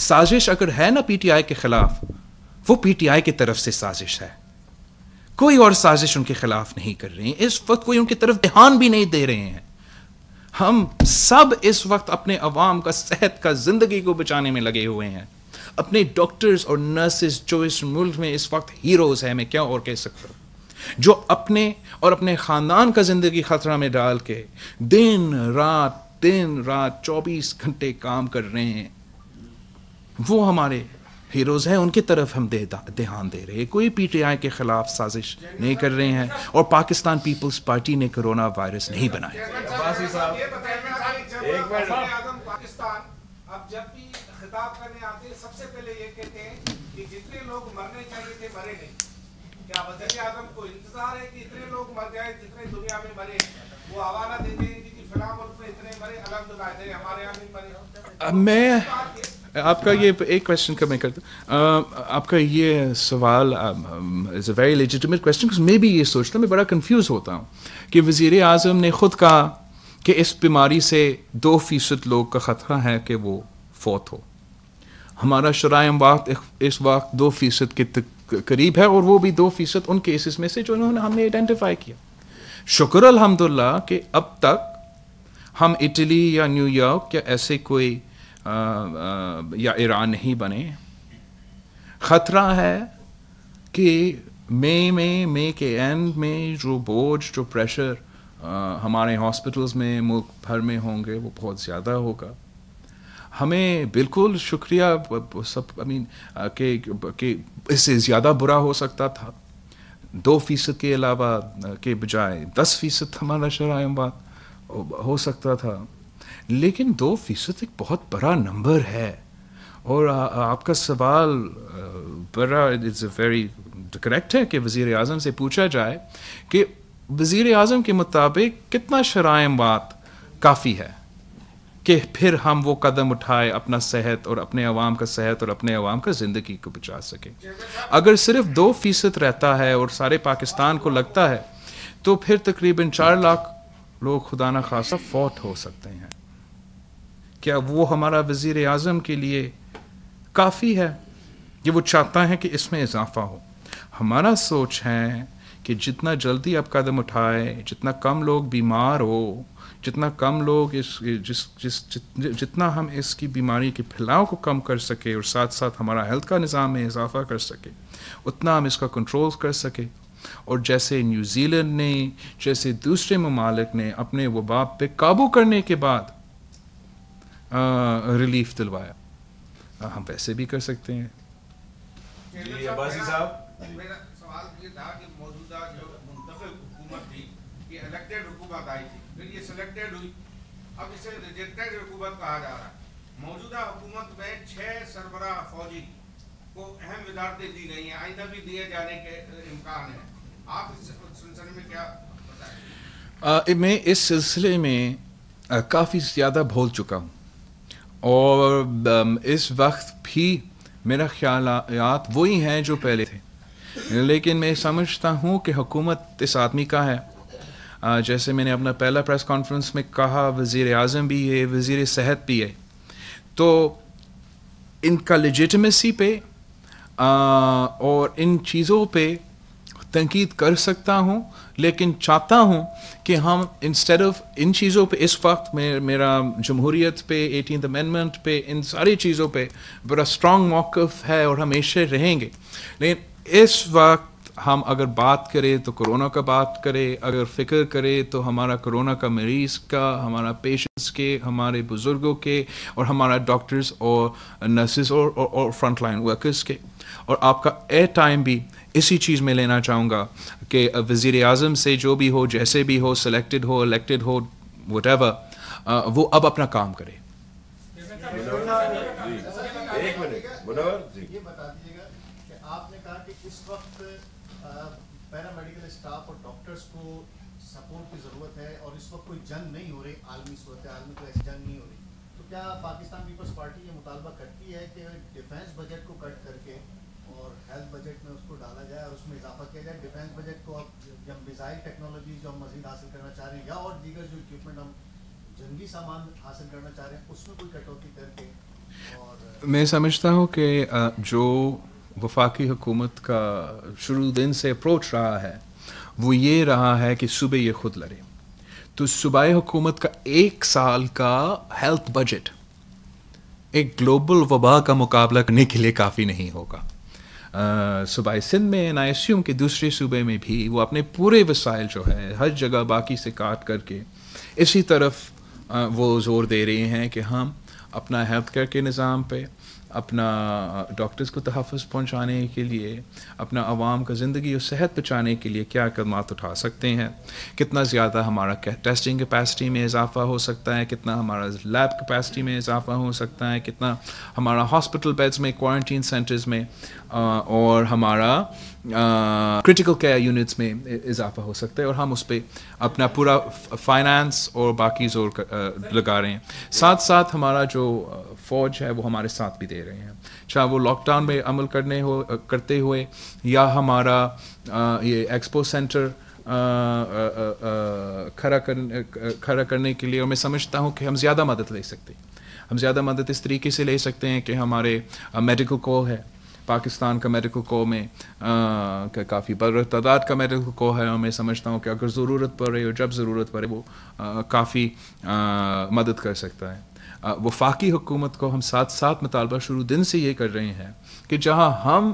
سازش اگر ہے نا پی ٹی آئی کے خلاف, وہ پی ٹی آئی کی طرف سے سازش ہے, کوئی اور سازش ان کے خلاف نہیں کر رہے ہیں. اس وقت کوئی ان کی طرف دھیان بھی نہیں دے رہے ہیں. ہم سب اس وقت اپنے عوام کا صحت کا زندگی کو بچانے میں لگے ہوئے ہیں. اپنے ڈاکٹرز اور نرسز جو اس ملک میں اس وقت ہیروز ہیں, میں کیا اور کہہ سکتا ہوں, جو اپنے اور اپنے خاندان کا زندگی خطرہ میں ڈال کے دن رات 24 گھنٹے کام کر رہے ہیں, وہ ہمارے ہیروز ہیں. ان کی طرف ہم دھیان دے رہے ہیں. کوئی پی ٹی آئی کے خلاف سازش نہیں کر رہے ہیں, اور پاکستان پیپلز پارٹی نے کرونا وائرس نہیں بنایا. اب جب بھی خطاب کرنے آتے ہیں سب سے پہلے یہ کہتے ہیں کہ جتنے لوگ مرنے چاہیے تھے مرے نہیں. کیا وزیر اعظم کو انتظار ہے کہ اتنے لوگ مر جائیں جتنے دنیا میں مرے؟ وہ حوالہ دیتے ہیں کہ فلاں ملک میں اتنے مرے, الحمدللہ ہمارے یہاں نہیں مرے. میں آپ کا یہ ایک کویشچن کا میں کرتا ہوں, آپ کا یہ سوال از اے ویری لیجیٹمیٹ کویشچن. میں بھی یہ سوچتا ہوں, میں بڑا کنفیوز ہوتا ہوں کہ وزیر اعظم نے خود کہا کہ اس بیماری سے 2% لوگ کا خطرہ ہے کہ وہ فوت ہو. ہمارا شرائع اموات اس وقت 2% کے قریب ہے, اور وہ بھی 2% ان کیسز میں سے جو ہم نے آئیڈینٹیفائی کیا. شکر الحمدللہ کہ اب تک ہم اٹلی یا نیو یارک یا ایسے کوئی یا ایران نہیں بنے. خطرہ ہے کہ مئی کے اینڈ میں جو بوجھ, جو پریشر ہمارے ہاسپٹلز میں ملک بھر میں ہوں گے وہ بہت زیادہ ہوگا. ہمیں بالکل شکریہ سب کہ اس سے زیادہ برا ہو سکتا تھا. 2% کے علاوہ کے بجائے 10% ہمارا شرائع اموات ہو سکتا تھا, لیکن 2% ایک بہت بڑا نمبر ہے. اور آپ کا سوال بڑا اٹس اے ویری کریکٹ ہے کہ وزیر اعظم سے پوچھا جائے کہ وزیر اعظم کے مطابق کتنا شرائع اموات کافی ہے کہ پھر ہم وہ قدم اٹھائے اپنا صحت اور اپنے عوام کا صحت اور اپنے عوام کا زندگی کو بچا سکیں. اگر صرف 2% رہتا ہے اور سارے پاکستان کو لگتا ہے تو پھر تقریباً 4 لاکھ لوگ خدا نہ خواستہ فوت ہو سکتے ہیں. کیا وہ ہمارا وزیر اعظم کے لیے کافی ہے کہ وہ چاہتا ہے کہ اس میں اضافہ ہو؟ ہمارا سوچ ہے کہ جتنا جلدی آپ قدم اٹھائے, جتنا کم لوگ بیمار ہو, جتنا کم لوگ جتنا ہم اس کی بیماری کے پھیلاؤ کو کم کر سکے اور ساتھ ساتھ ہمارا ہیلتھ کا نظام میں اضافہ کر سکے, اتنا ہم اس کا کنٹرول کر سکے. اور جیسے نیوزی لینڈ نے, جیسے دوسرے ممالک نے اپنے وبا پہ قابو کرنے کے بعد ریلیف دلوایا, ہم ویسے بھی کر سکتے ہیں. جی عباسی صاحب, میرا سوال یہ تھا کہ موجودہ جو منتخب حکومت تھی یہ الیکٹڈ حکومت آئی تھی, پھر یہ سلیکٹڈ ہوئی, اب اسے ریجیکٹڈ حکومت کہا جا رہا ہے. موجودہ حکومت میں 6 سربراہ فوجی کو اہم وزارتیں دی گئی ہیں, آئندہ بھی دیے جانے کے امکان ہیں. آپ اس سلسلے میں کیا بتائیں؟ میں اس سلسلے میں کافی زیادہ بھول چکا ہوں, اور اس وقت بھی میرا خیالات وہی ہیں جو پہلے تھے, لیکن میں سمجھتا ہوں کہ حکومت اس آدمی کا ہے. جیسے میں نے اپنا پہلا پریس کانفرنس میں کہا, وزیر اعظم بھی ہے, وزیر صحت بھی ہے, تو ان کا لیجیٹمیسی پہ اور ان چیزوں پہ تنقید کر سکتا ہوں، لیکن چاہتا ہوں کہ ہم انسٹیڈ آف ان چیزوں پہ اس وقت میرا جمہوریت پہ 18th امینڈمنٹ پہ ان ساری چیزوں پہ بڑا اسٹرانگ موقف ہے اور ہمیشہ رہیں گے. لیکن اس وقت ہم اگر بات کریں تو کرونا کا بات کریں، اگر فکر کریں تو ہمارا کرونا کا مریض کا، ہمارا پیشنٹس کے، ہمارے بزرگوں کے، اور ہمارا ڈاکٹرز اور نرسز اور فرنٹ لائن ورکرز کے. اور آپ کا ایئر ٹائم بھی اسی چیز میں لینا چاہوں گا کہ وزیر اعظم سے جو بھی ہو، جیسے بھی ہو، سلیکٹڈ ہو، الیکٹڈ ہو، وٹ ایور، وہ اب اپنا کام کرے. یہ بتا دیجیے گا کہ آپ نے کہا کہ اس وقت پیرامیڈیکل اسٹاف اور ڈاکٹرز کو سپورٹ کی ضرورت ہے اور اس وقت کوئی جنگ نہیں ہو رہی، عالمی صورتحال میں کوئی ایسی جنگ نہیں ہو رہی، تو کیا پاکستان پیپلز پارٹی یہ مطالبہ کرتی ہے کہ ڈیفینس بجٹ کو کٹ کر کے اور ہیلتھ بجٹ میں اس کو ڈالا جائے اور اس میں اضافہ کیا جائے؟ ڈیفینس بجٹ کو اب جب میزائل ٹیکنالوجی جو ہم مزید حاصل کرنا چاہ رہے ہیں یا اور دیگر جو اکوپمنٹ ہم جنگی سامان حاصل کرنا چاہ رہے ہیں اس میں کوئی کٹوتی کر کے. اور میں سمجھتا ہوں کہ جو وفاقی حکومت کا شروع دن سے اپروچ رہا ہے وہ یہ رہا ہے کہ صوبے یہ خود لڑے. تو صوبائی حکومت کا 1 سال کا ہیلتھ بجٹ ایک گلوبل وبا کا مقابلہ کرنے کے لیے کافی نہیں ہوگا. صوبائی سندھ میں آئی ایسیوم کے دوسرے صوبے میں بھی وہ اپنے پورے وسائل جو ہے ہر جگہ باقی سے کاٹ کر کے اسی طرف وہ زور دے رہے ہیں کہ ہم اپنا ہیلتھ کیئر کے نظام پہ، اپنا ڈاکٹرز کو تحفظ پہنچانے کے لیے، اپنا عوام کا زندگی اور صحت بچانے کے لیے کیا اقدامات اٹھا سکتے ہیں، کتنا زیادہ ہمارا ٹیسٹنگ کیپیسٹی میں اضافہ ہو سکتا ہے، کتنا ہمارا لیب کیپیسٹی میں اضافہ ہو سکتا ہے، کتنا ہمارا ہاسپٹل بیڈز میں، کوارنٹین سینٹرز میں اور ہمارا کرٹیکل کیئر یونٹس میں اضافہ ہو سکتا ہے. اور ہم اس پہ اپنا پورا فائنانس اور باقی زور لگا رہے ہیں. ساتھ ساتھ ہمارا جو فوج ہے وہ ہمارے ساتھ بھی دے رہے ہیں، چاہے وہ لاک ڈاؤن میں عمل کرتے ہوئے یا ہمارا یہ ایکسپو سینٹر کھڑا کرنے کے لیے. اور میں سمجھتا ہوں کہ ہم زیادہ مدد لے سکتے ہیں. ہم زیادہ مدد اس طریقے سے لے سکتے ہیں کہ ہمارے میڈیکل کور ہے، پاکستان کا میڈیکل کور میں کافی بڑی تعداد کا میڈیکل کور ہے، اور میں سمجھتا ہوں کہ اگر ضرورت پڑے اور جب ضرورت پڑے وہ کافی مدد کر سکتا ہے. وفاقی حکومت کو ہم ساتھ ساتھ مطالبہ شروع دن سے یہ کر رہے ہیں کہ جہاں ہم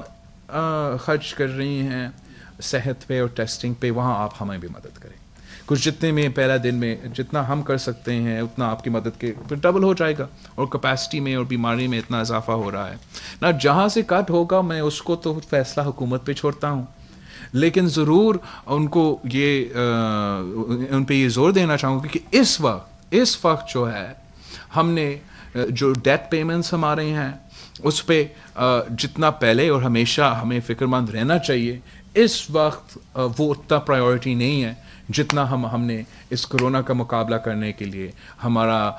خرچ کر رہے ہیں صحت پہ اور ٹیسٹنگ پہ، وہاں آپ ہمیں بھی مدد کریں. کچھ جتنے میں پہلا دن میں جتنا ہم کر سکتے ہیں اتنا آپ کی مدد کے پھر ڈبل ہو جائے گا، اور کیپیسٹی میں اور بیماری میں اتنا اضافہ ہو رہا ہے نا. جہاں سے کٹ ہوگا میں اس کو تو فیصلہ حکومت پہ چھوڑتا ہوں، لیکن ضرور ان کو ان پہ یہ زور دینا چاہوں گا کہ اس وقت جو ہے ہم نے جو ڈیٹ پیمنٹس ہمارے ہیں اس پہ جتنا پہلے اور ہمیشہ ہمیں فکر مند رہنا چاہیے، اس وقت وہ اتنا پرائیورٹی نہیں ہے جتنا ہم نے اس کرونا کا مقابلہ کرنے کے لیے، ہمارا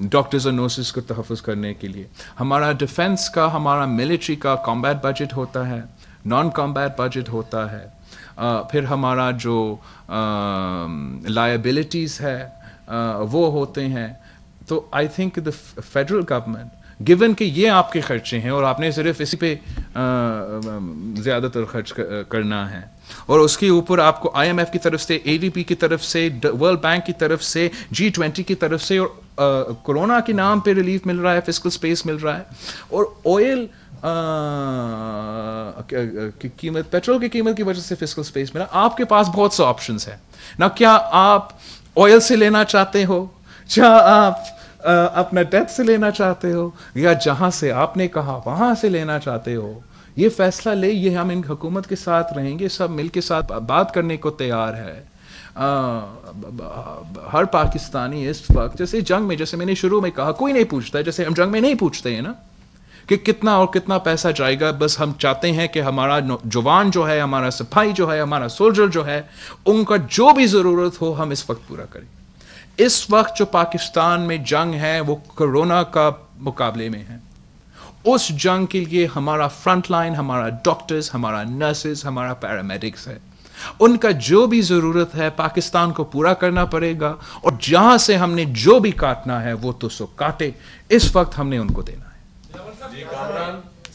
ڈاکٹرز اور نرسز کو تحفظ کرنے کے لیے، ہمارا ڈیفنس کا، ہمارا ملٹری کا کمبیٹ بجٹ ہوتا ہے، نان کمبیٹ بجٹ ہوتا ہے، پھر ہمارا جو لائبلٹیز ہے وہ ہوتے ہیں. تو I think the federal government given کہ یہ آپ کے خرچے ہیں اور آپ نے صرف اسی پہ زیادہ تر خرچ کرنا ہے، اور اس کے اوپر آپ کو IMF کی طرف سے، ADB کی طرف سے، ورلڈ بینک کی طرف سے، G20 کی طرف سے، اور کرونا کے نام پہ ریلیف مل رہا ہے، فسکل سپیس مل رہا ہے، اور آئل کی قیمت، پیٹرول کی قیمت کی وجہ سے فسکل سپیس ملا. آپ کے پاس بہت سے آپشنز ہیں نا. کیا آپ آئل سے لینا چاہتے ہو، کیا آپ اپنا ڈیٹ سے لینا چاہتے ہو، یا جہاں سے آپ نے کہا وہاں سے لینا چاہتے ہو؟ یہ فیصلہ لے. یہ ہم ان حکومت کے ساتھ رہیں گے، سب مل کے ساتھ بات کرنے کو تیار ہے. ہر پاکستانی اس وقت جیسے جنگ میں، جیسے میں نے شروع میں کہا، کوئی نہیں پوچھتا ہے، جیسے ہم جنگ میں نہیں پوچھتے ہیں نا کہ کتنا اور کتنا پیسہ جائے گا. بس ہم چاہتے ہیں کہ ہمارا جوان جو ہے، ہمارا سپاہی جو ہے، ہمارا سولجر جو ہے، ان کا جو بھی ضرورت ہو ہم اس وقت پورا کریں. اس وقت جو پاکستان میں جنگ ہے وہ کرونا کا مقابلے میں ہے. اس جنگ کے لیے ہمارا فرنٹ لائن، ہمارا ڈاکٹرز، ہمارا نرسز، ہمارا پیرامیڈکس ہے. ان کا جو بھی ضرورت ہے پاکستان کو پورا کرنا پڑے گا، اور جہاں سے ہم نے جو بھی کاٹنا ہے وہ تو سو کاٹے. اس وقت ہم نے ان کو دینا ہے.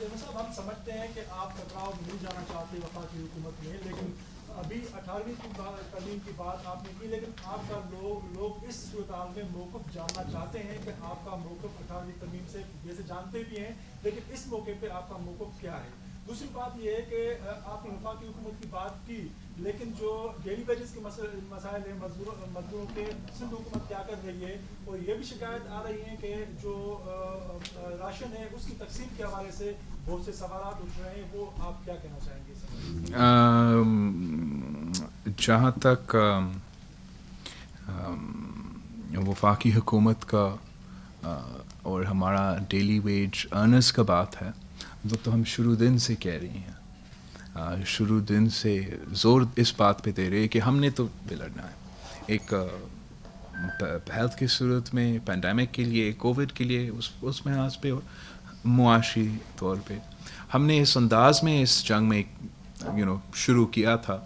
صاحب ہم سمجھتے ہیں کہ آپ ٹکراؤ نہیں جانا چاہتے وفاقی حکومت میں، لیکن ابھی 18ویں ترمیم کی بات آپ نے کی، لیکن آپ کا لوگ اس صورتحال میں موقف جاننا چاہتے ہیں کہ آپ کا موقف 18ویں ترمیم سے جیسے جانتے بھی ہیں، لیکن اس موقع پہ آپ کا موقف کیا ہے؟ دوسری بات یہ ہے کہ آپ نے وفاقی حکومت کی بات کی، لیکن جو ڈیلی ویجز کے مسائل ہیں مزدوروں کے، سندھ حکومت کیا کر رہی ہے؟ اور یہ بھی شکایت آ رہی ہے کہ جو راشن ہے اس کی تقسیم کے حوالے سے بہت سے سوالات اٹھ رہے ہیں، وہ آپ کیا کہنا چاہیں گے؟ جہاں تک وفاقی حکومت کا اور ہمارا ڈیلی ویج ارنرز کا بات ہے، وہ تو ہم شروع دن سے کہہ رہی ہیں، شروع دن سے زور اس بات پہ دے رہے ہیں کہ ہم نے تو لڑنا ہے، ایک ہیلتھ کی صورت میں، پینڈیمک کے لیے، کووڈ کے لیے، اس محاذ پہ معاشی طور پہ ہم نے اس انداز میں اس جنگ میں شروع کیا تھا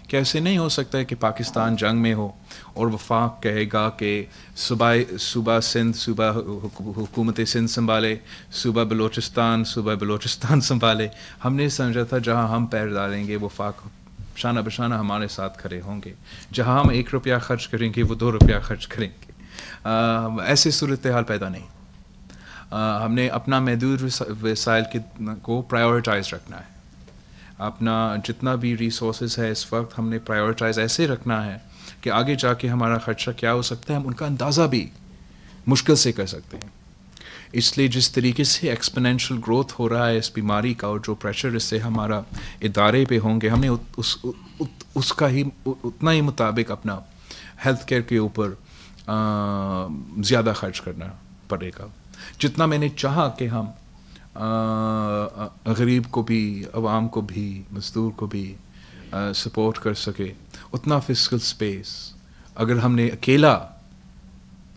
کہ ایسے نہیں ہو سکتا ہے کہ پاکستان جنگ میں ہو اور وفاق کہے گا کہ صوبہ سندھ، صوبہ حکومت سندھ سنبھالے، صوبہ بلوچستان سنبھالے۔ ہم نے سمجھا تھا جہاں ہم پیر ڈالیں گے وفاق شانہ بشانہ ہمارے ساتھ کھڑے ہوں گے، جہاں ہم 1 روپیہ خرچ کریں گے وہ 2 روپیہ خرچ کریں گے۔ ایسی صورتحال پیدا نہیں۔ ہم نے اپنا محدود وسائل کو پرائیورٹائز رکھنا ہے، اپنا جتنا بھی ریسورسز ہے اس وقت ہم نے پرائیورٹائز ایسے رکھنا ہے کہ آگے جا کے ہمارا خرچہ کیا ہو سکتا ہے ہم ان کا اندازہ بھی مشکل سے کر سکتے ہیں۔ اس لیے جس طریقے سے ایکسپونینشیل گروتھ ہو رہا ہے اس بیماری کا اور جو پریشر اس سے ہمارا ادارے پہ ہوں گے، ہم نے اس کا ہی اتنا ہی مطابق اپنا ہیلتھ کیئر کے اوپر زیادہ خرچ کرنا پڑے گا۔ جتنا میں نے چاہا کہ ہم غریب کو بھی، عوام کو بھی، مزدور کو بھی سپورٹ کر سکے، اتنا فسکل سپیس اگر ہم نے اکیلا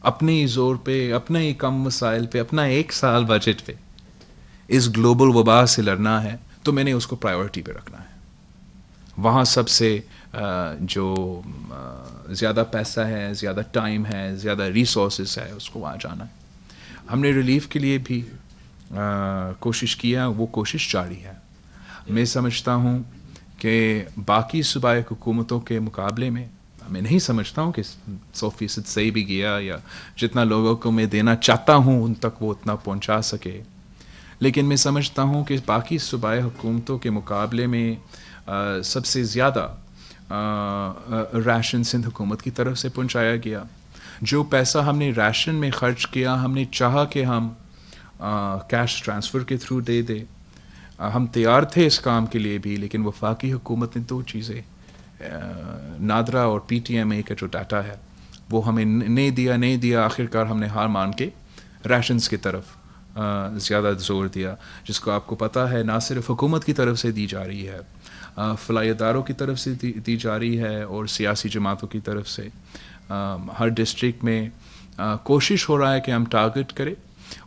اپنے ہی زور پہ، اپنے ہی کم مسائل پہ، اپنا 1 سال بجٹ پہ اس گلوبل وبا سے لڑنا ہے تو میں نے اس کو پرائیورٹی پہ رکھنا ہے۔ وہاں سب سے جو زیادہ پیسہ ہے، زیادہ ٹائم ہے، زیادہ ریسورسز ہے، اس کو وہاں جانا ہے۔ ہم نے ریلیف کے لیے بھی کوشش کیا، وہ کوشش جاری ہے۔ میں سمجھتا ہوں کہ باقی صوبائی حکومتوں کے مقابلے میں میں نہیں سمجھتا ہوں کہ 100% صحیح بھی گیا یا جتنا لوگوں کو میں دینا چاہتا ہوں ان تک وہ اتنا پہنچا سکے، لیکن میں سمجھتا ہوں کہ باقی صوبائی حکومتوں کے مقابلے میں سب سے زیادہ راشن سندھ حکومت کی طرف سے پہنچایا گیا۔ جو پیسہ ہم نے راشن میں خرچ کیا، ہم نے چاہا کہ ہم کیش ٹرانسفر کے تھرو دے دیں، ہم تیار تھے اس کام کے لیے بھی، لیکن وفاقی حکومت نے 2 چیزیں، نادرا اور PTMA کا جو ڈاٹا ہے وہ ہمیں نہیں دیا، آخرکار ہم نے ہار مان کے ریشنز کی طرف زیادہ زور دیا، جس کو آپ کو پتہ ہے نہ صرف حکومت کی طرف سے دی جا رہی ہے، فلاحی اداروں کی طرف سے دی جا رہی ہے اور سیاسی جماعتوں کی طرف سے۔ ہر ڈسٹرکٹ میں کوشش ہو رہا ہے کہ ہم ٹارگٹ کریں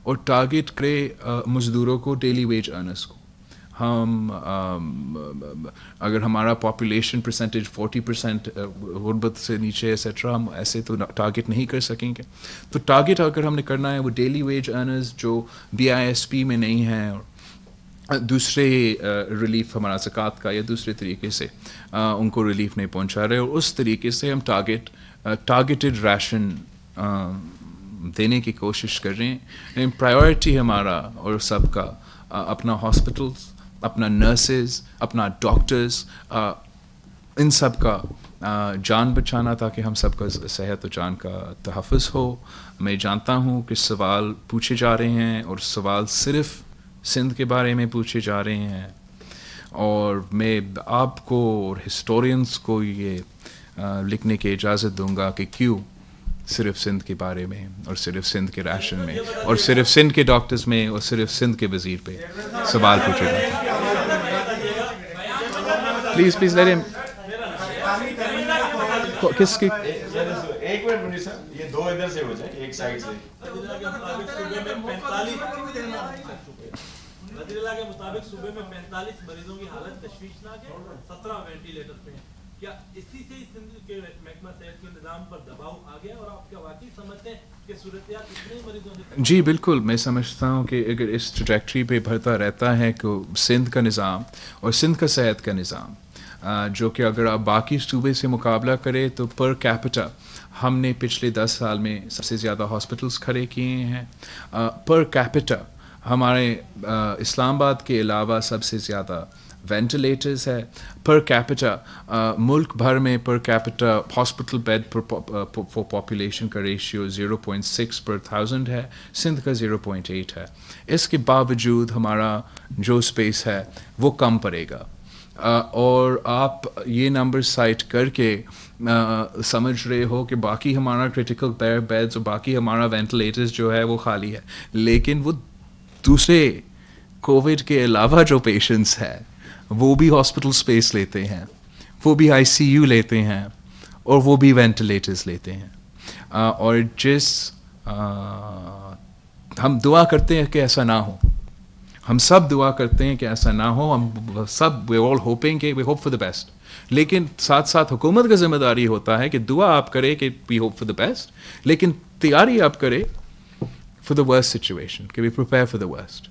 اور ٹارگٹ کرے مزدوروں کو، ڈیلی ویج ارنرز کو۔ ہم اگر ہمارا پاپولیشن پرسنٹیج 40% غربت سے نیچے ایسیٹرا، ہم ایسے تو ٹارگٹ نہیں کر سکیں گے۔ تو ٹارگٹ اگر ہم نے کرنا ہے وہ ڈیلی ویج ارنرز جو BISP میں نہیں ہیں اور دوسرے ریلیف ہمارا زکوٰۃ کا یا دوسرے طریقے سے ان کو ریلیف نہیں پہنچا رہے، اور اس طریقے سے ہم ٹارگیٹڈ راشن دینے کی کوشش کر رہے ہیں۔ پرائیورٹی ہمارا اور سب کا اپنا ہاسپٹلز، اپنا نرسز، اپنا ڈاکٹرز، ان سب کا جان بچانا تاکہ ہم سب کا صحت و جان کا تحفظ ہو۔ میں جانتا ہوں کہ سوال پوچھے جا رہے ہیں اور سوال صرف سندھ کے بارے میں پوچھے جا رہے ہیں، اور میں آپ کو اور ہسٹورینز کو یہ لکھنے کی اجازت دوں گا کہ کیوں صرف سندھ کے بارے میں اور صرف سندھ کے راشن میں اور صرف سندھ کے ڈاکٹرز میں اور صرف سندھ کے وزیر پہ سوال پوچھے جاتے ہیں۔ پلیز لیٹ ہم کس کی ایک منٹ منی صاحب، یہ 2 ادھر سے ہو جائے، ایک سائڈ سے۔ وزیر اللہ کے مطابق صوبے میں 45 مریضوں کی حالت تشویشناک ہے، 17 وینٹیلیٹر پہ ہیں۔ کیا اسی سے سندھ کے محکمہ صحت کے نظام پر دباؤ آ گیا اور آپ کیا واقعی سمجھتے ہیں کہ صورتحال اتنے مریضوں سے؟ جی بالکل، میں سمجھتا ہوں کہ اگر اس ٹریجیکٹری پہ بڑھتا رہتا ہے کہ سندھ کا نظام اور سندھ کا صحت کا نظام جو کہ اگر آپ باقی صوبے سے مقابلہ کریں تو پر کیپٹا ہم نے پچھلے 10 سال میں سب سے زیادہ ہاسپٹلس کھڑے کیے ہیں. پر کیپٹا ہمارے اسلام آباد کے علاوہ سب سے زیادہ وینٹیلیٹرز ہے. پر کیپٹا ملک بھر میں پر کیپٹا ہاسپٹل بیڈ پر پاپولیشن کا ریشیو 0.6 پر 1000 ہے، سندھ کا 0.8 ہے. اس کے باوجود ہمارا جو اسپیس ہے وہ کم پڑے گا. اور آپ یہ نمبر سائٹ کر کے سمجھ رہے ہو کہ باقی ہمارا کرٹیکل بیڈز اور باقی ہمارا وینٹیلیٹرز جو ہے وہ خالی ہے، لیکن وہ دوسرے کووڈ کے علاوہ جو پیشنٹس ہیں وہ بھی ہاسپٹل اسپیس لیتے ہیں، وہ بھی آئی سی یو لیتے ہیں اور وہ بھی وینٹیلیٹرز لیتے ہیں. اور ہم دعا کرتے ہیں کہ ایسا نہ ہو، ہم سب دعا کرتے ہیں کہ ایسا نہ ہو. ہم سب وی آل ہوپنگ کہ we hope for the best, لیکن ساتھ ساتھ حکومت کا ذمہ داری ہوتا ہے کہ دعا آپ کرے کہ we hope for the best, لیکن تیاری آپ کرے فار دا ورسٹ سچویشن، کہ we prepare for the worst.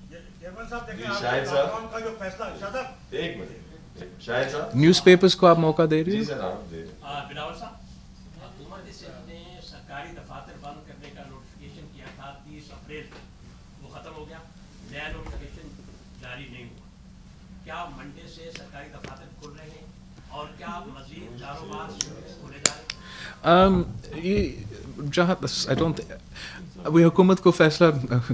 Shahid sahib ایک منٹ، شاہد صاحب نیوز پیپرز کو آپ موقع دے رہے جی ہیں. سر آپ دے بلاول صاحب، حکومت سندھ نے سرکاری دفاتر بند کرنے کا نوٹیفیکیشن کیا تھا 30 اپریل کو، وہ ختم ہو گیا، نیا نوٹیفیکیشن جاری نہیں ہوا. کیا منڈے سے سرکاری دفاتر کھل رہے ہیں اور کیا مزید کاروبار کھولے جا رہے ہیں؟ یہ جہاں ابھی حکومت کو فیصلہ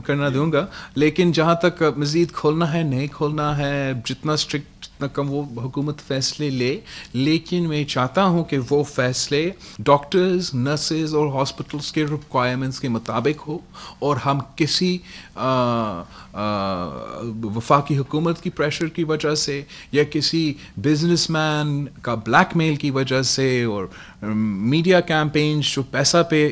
کرنا دوں گا، لیکن جہاں تک مزید کھولنا ہے نہیں کھولنا ہے، جتنا اسٹرکٹ جتنا کم وہ حکومت فیصلے لے، لیکن میں چاہتا ہوں کہ وہ فیصلے ڈاکٹرز، نرسز اور ہاسپٹلس کے ریکوائرمنٹس کے مطابق ہو، اور ہم کسی وفاقی حکومت کی پریشر کی وجہ سے یا کسی بزنس مین کا بلیک میل کی وجہ سے اور میڈیا کیمپینز جو پیسہ پہ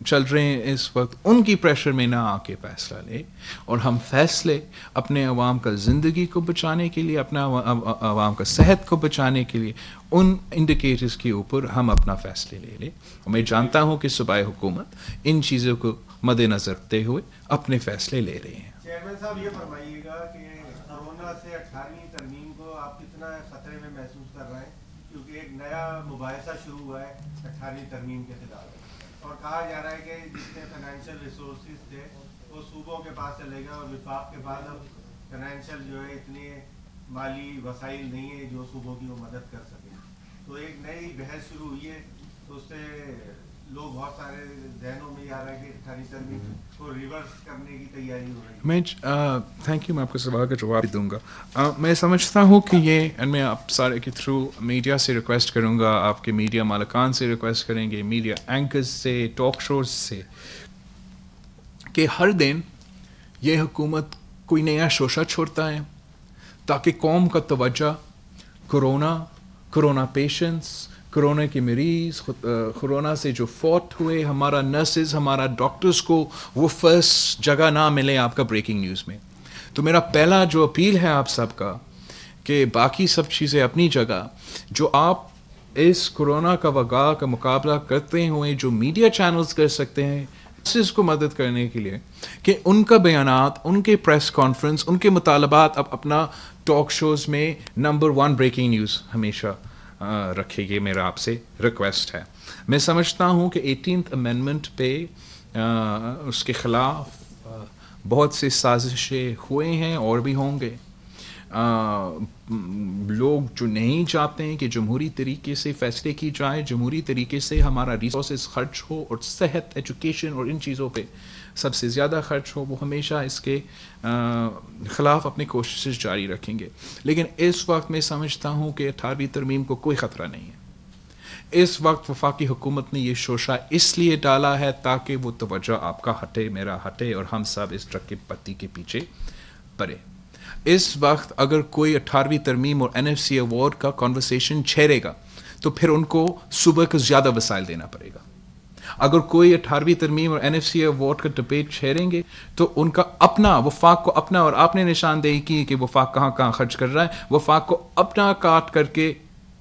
چل رہے ہیں اس وقت، ان کی پریشر میں نہ آ کے فیصلہ لے، اور ہم فیصلے اپنے عوام کا زندگی کو بچانے کے لیے، اپنا عوام کا صحت کو بچانے کے لیے ان انڈیکیٹرز کے اوپر ہم اپنا فیصلے لے لیں. اور میں جانتا ہوں کہ صوبائی حکومت ان چیزوں کو مد نظر رکھتے ہوئے اپنے فیصلے لے رہے ہیں. چیئرمین صاحب یہ فرمائیے گا کہ کورونا سے 18ویں ترمیم کو آپ کتنا خطرے میں محسوس کر رہے ہیں، کیونکہ ایک نیا مباحثہ شروع ہوا ہے 18ویں ترمیم کے خلاف، اور کہا جا رہا ہے کہ جتنے فائنینشیل ریسورسز تھے وہ صوبوں کے پاس چلے گا، اور وفاق کے بعد اب فائنینشیل جو ہے اتنے مالی وسائل نہیں ہے جو صوبوں کی وہ مدد کر سکیں. تو ایک نئی بحث شروع ہوئی ہے، تو اس سے لوگ بہت سارے ذہنوں میں یہ آ رہا ہے کہ 18ویں ترمیم کو ریورس کرنے کی تیاری ہو رہی ہے. میں تھینک یو، میں آپ کو سوال کا جواب دوں گا. میں سمجھتا ہوں کہ یہ میں آپ سارے کے تھرو میڈیا سے ریکویسٹ کروں گا، آپ کے میڈیا مالکان سے ریکویسٹ کریں گے، میڈیا اینکرز سے، ٹاک شوز سے، کہ ہر دن یہ حکومت کوئی نیا شوشہ چھوڑتا ہے تاکہ قوم کا توجہ کرونا پیشنٹس، کرونا کے مریض، کرونا سے جو فوت ہوئے، ہمارا نرسز، ہمارا ڈاکٹرز کو وہ فرسٹ جگہ نہ ملے آپ کا بریکنگ نیوز میں. تو میرا پہلا جو اپیل ہے آپ سب کا، کہ باقی سب چیزیں اپنی جگہ، جو آپ اس کرونا کا وبا کا مقابلہ کرتے ہوئے جو میڈیا چینلز کر سکتے ہیں اس کو مدد کرنے کے لیے، کہ ان کا بیانات، ان کے پریس کانفرنس، ان کے مطالبات اب اپنا ٹاک شوز میں نمبر 1 بریکنگ نیوز ہمیشہ رکھے. یہ میرا آپ سے ریکویسٹ ہے. میں سمجھتا ہوں کہ 18th امینڈمنٹ پہ اس کے خلاف بہت سے سازشیں ہوئے ہیں اور بھی ہوں گے. لوگ جو نہیں چاہتے ہیں کہ جمہوری طریقے سے فیصلے کی جائے، جمہوری طریقے سے ہمارا ریسورسز خرچ ہو اور صحت، ایجوکیشن اور ان چیزوں پہ سب سے زیادہ خرچ ہو، وہ ہمیشہ اس کے خلاف اپنی کوششیں جاری رکھیں گے. لیکن اس وقت میں سمجھتا ہوں کہ 18ویں ترمیم کو کوئی خطرہ نہیں ہے. اس وقت وفاقی حکومت نے یہ شوشہ اس لیے ڈالا ہے تاکہ وہ توجہ آپ کا ہٹے، میرا ہٹے، اور ہم سب اس ٹرک کی پتی کے پیچھے پڑے. اس وقت اگر کوئی 18ویں ترمیم اور NFC ایوارڈ کا کنورسیشن چھیڑے گا تو پھر ان کو صبح کو زیادہ وسائل دینا پڑے گا. اگر کوئی 18ویں ترمیم اور NFC ایوارڈ کا ڈبیٹ چھیڑیں گے تو ان کا اپنا وفاق کو اپنا، اور آپ نے نشاندہی کی کہ وفاق کہاں کہاں خرچ کر رہا ہے، وفاق کو اپنا کاٹ کر کے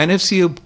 NFC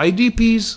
IDPs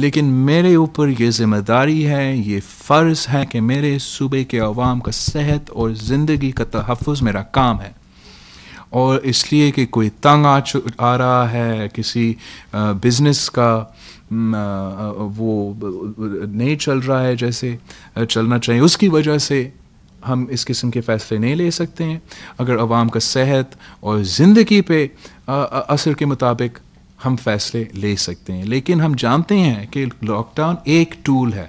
لیکن میرے اوپر یہ ذمہ داری ہے، یہ فرض ہے کہ میرے صوبے کے عوام کا صحت اور زندگی کا تحفظ میرا کام ہے. اور اس لیے کہ کوئی تنگ آ رہا ہے، کسی بزنس کا وہ نہیں چل رہا ہے جیسے چلنا چاہیے، اس کی وجہ سے ہم اس قسم کے فیصلے نہیں لے سکتے ہیں. اگر عوام کا صحت اور زندگی پہ اثر کے مطابق ہم فیصلے لے سکتے ہیں. لیکن ہم جانتے ہیں کہ لاک ڈاؤن ایک ٹول ہے،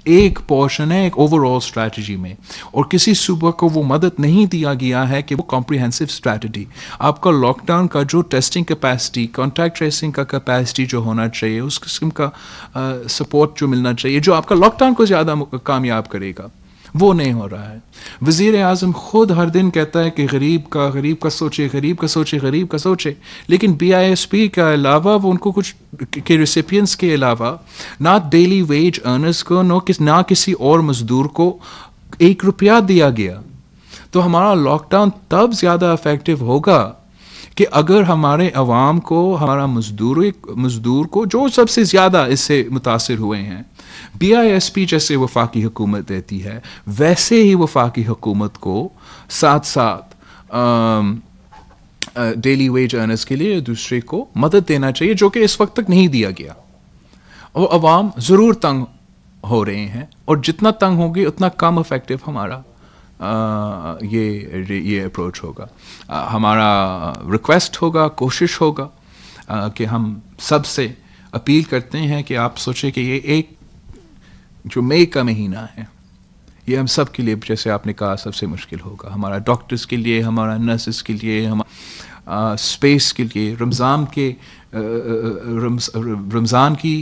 ایک پورشن ہے ایک اوور آل اسٹریٹجی میں، اور کسی صوبہ کو وہ مدد نہیں دیا گیا ہے کہ وہ کمپریہنسو اسٹریٹجی. آپ کا لاک ڈاؤن کا جو ٹیسٹنگ کیپیسٹی، کانٹیکٹ ٹریسنگ کا کیپیسٹی جو ہونا چاہیے، اس قسم کا سپورٹ جو ملنا چاہیے جو آپ کا لاک ڈاؤن کو زیادہ کامیاب کرے گا، وہ نہیں ہو رہا ہے. وزیر اعظم خود ہر دن کہتا ہے کہ غریب کا سوچے، غریب کا سوچے، غریب کا سوچے، لیکن BISP کا علاوہ وہ ان کو کچھ کے ریسیپینٹس کے علاوہ نہ ڈیلی ویج ارنرز کو نہ کسی اور مزدور کو 1 روپیہ دیا گیا. تو ہمارا لاک ڈاؤن تب زیادہ افیکٹو ہوگا کہ اگر ہمارے عوام کو، ہمارا مزدور کو جو سب سے زیادہ اس سے متاثر ہوئے ہیں، BISP جیسے وفاقی حکومت دیتی ہے، ویسے ہی وفاقی حکومت کو ساتھ ساتھ ڈیلی ویج ارنرز کے لیے دوسرے کو مدد دینا چاہیے، جو کہ اس وقت تک نہیں دیا گیا. اور عوام ضرور تنگ ہو رہے ہیں، اور جتنا تنگ ہوگی اتنا کم افیکٹو ہمارا یہ اپروچ ہوگا. ہمارا ریکویسٹ ہوگا، کوشش ہوگا کہ ہم سب سے اپیل کرتے ہیں کہ آپ سوچیں کہ یہ ایک جو مئی کا مہینہ ہے، یہ ہم سب کے لیے جیسے آپ نے کہا سب سے مشکل ہوگا. ہمارا ڈاکٹرز کے لیے، ہمارا نرسز کے لیے، اسپیس کے لیے، رمضان کی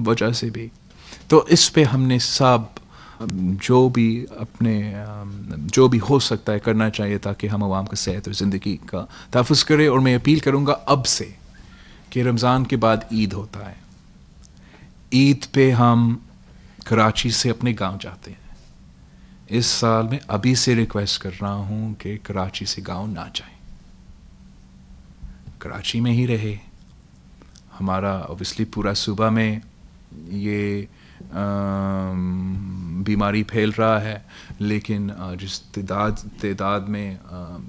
وجہ سے بھی. تو اس پہ ہم نے سب جو بھی ہو سکتا ہے کرنا چاہیے تاکہ ہم عوام کا صحت اور زندگی کا تحفظ کریں. اور میں اپیل کروں گا اب سے کہ رمضان کے بعد عید ہوتا ہے، عید پہ ہم کراچی سے اپنے گاؤں جاتے ہیں. اس سال میں ابھی سے ریکویسٹ کر رہا ہوں کہ کراچی سے گاؤں نہ جائیں، کراچی میں ہی رہے. ہمارا اوبیسلی پورا صوبہ میں یہ بیماری پھیل رہا ہے، لیکن جس تعداد میں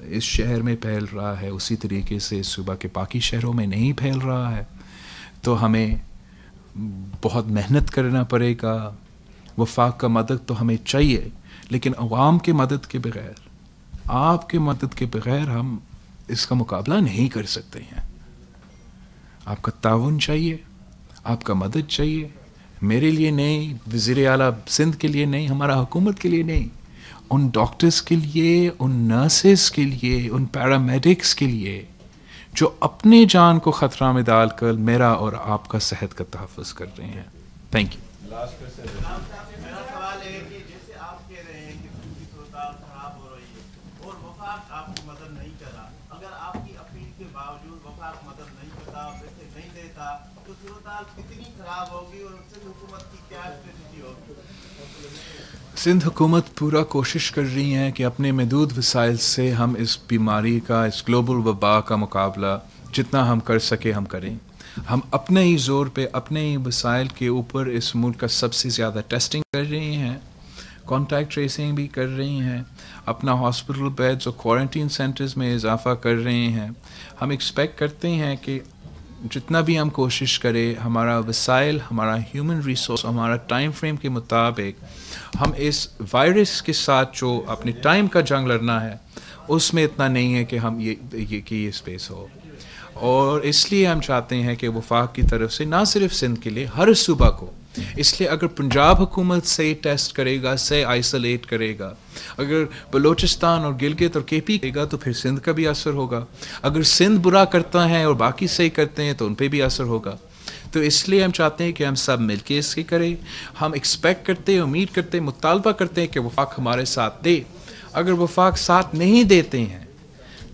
اس شہر میں پھیل رہا ہے اسی طریقے سے صوبہ کے باقی شہروں میں نہیں پھیل رہا ہے. تو ہمیں بہت محنت کرنا پڑے گا. وفاق کا مدد تو ہمیں چاہیے، لیکن عوام کے مدد کے بغیر، آپ کے مدد کے بغیر ہم اس کا مقابلہ نہیں کر سکتے ہیں. آپ کا تعاون چاہیے، آپ کا مدد چاہیے. میرے لیے نہیں، وزیر اعلیٰ سندھ کے لیے نہیں، ہمارا حکومت کے لیے نہیں، ان ڈاکٹرز کے لیے، ان نرسز کے لیے، ان پیرامیڈکس کے لیے جو اپنے جان کو خطرہ میں ڈال کر میرا اور آپ کا صحت کا تحفظ کر رہے ہیں. Thank you. میرا سوال ہے کہ جیسے آپ کہہ رہے ہیں کہ صوبائی صورتحال خراب ہو رہی ہے اور وفاق آپ کی مدد نہیں کر رہا، اگر آپ کی اپیل کے باوجود وفاق مدد نہیں کرتا، پیسے نہیں دیتا، تو صورتحال کتنی خراب ہوگی اور سندھ حکومت کی کیا اسٹریٹجی ہوگی؟ سندھ حکومت پورا کوشش کر رہی ہے کہ اپنے محدود وسائل سے ہم اس بیماری کا، اس گلوبل وبا کا مقابلہ جتنا ہم کر سکے ہم کریں. ہم اپنے ہی زور پہ، اپنے ہی وسائل کے اوپر اس ملک کا سب سے زیادہ ٹیسٹنگ کر رہی ہیں، کانٹیکٹ ٹریسنگ بھی کر رہی ہیں، اپنا ہاسپٹل بیڈز اور کوارنٹین سینٹرز میں اضافہ کر رہے ہیں. ہم ایکسپیکٹ کرتے ہیں کہ جتنا بھی ہم کوشش کریں، ہمارا وسائل، ہمارا ہیومن ریسورس، ہمارا ٹائم فریم کے مطابق ہم اس وائرس کے ساتھ جو اپنے ٹائم کا جنگ لڑنا ہے اس میں اتنا نہیں ہے کہ ہم یہ اسپیس ہو. اور اس لیے ہم چاہتے ہیں کہ وفاق کی طرف سے نہ صرف سندھ کے لیے، ہر صوبہ کو، اس لیے اگر پنجاب حکومت سے ٹیسٹ کرے گا، سے آئسولیٹ کرے گا، اگر بلوچستان اور گلگت اور KP کرے گا تو پھر سندھ کا بھی اثر ہوگا. اگر سندھ برا کرتا ہے اور باقی صحیح کرتے ہیں تو ان پہ بھی اثر ہوگا. تو اس لیے ہم چاہتے ہیں کہ ہم سب مل کے اس کی کریں. ہم ایکسپیکٹ کرتے ہیں، امید کرتے ہیں، مطالبہ کرتے ہیں کہ وفاق ہمارے ساتھ دے. اگر وفاق ساتھ نہیں دیتے ہیں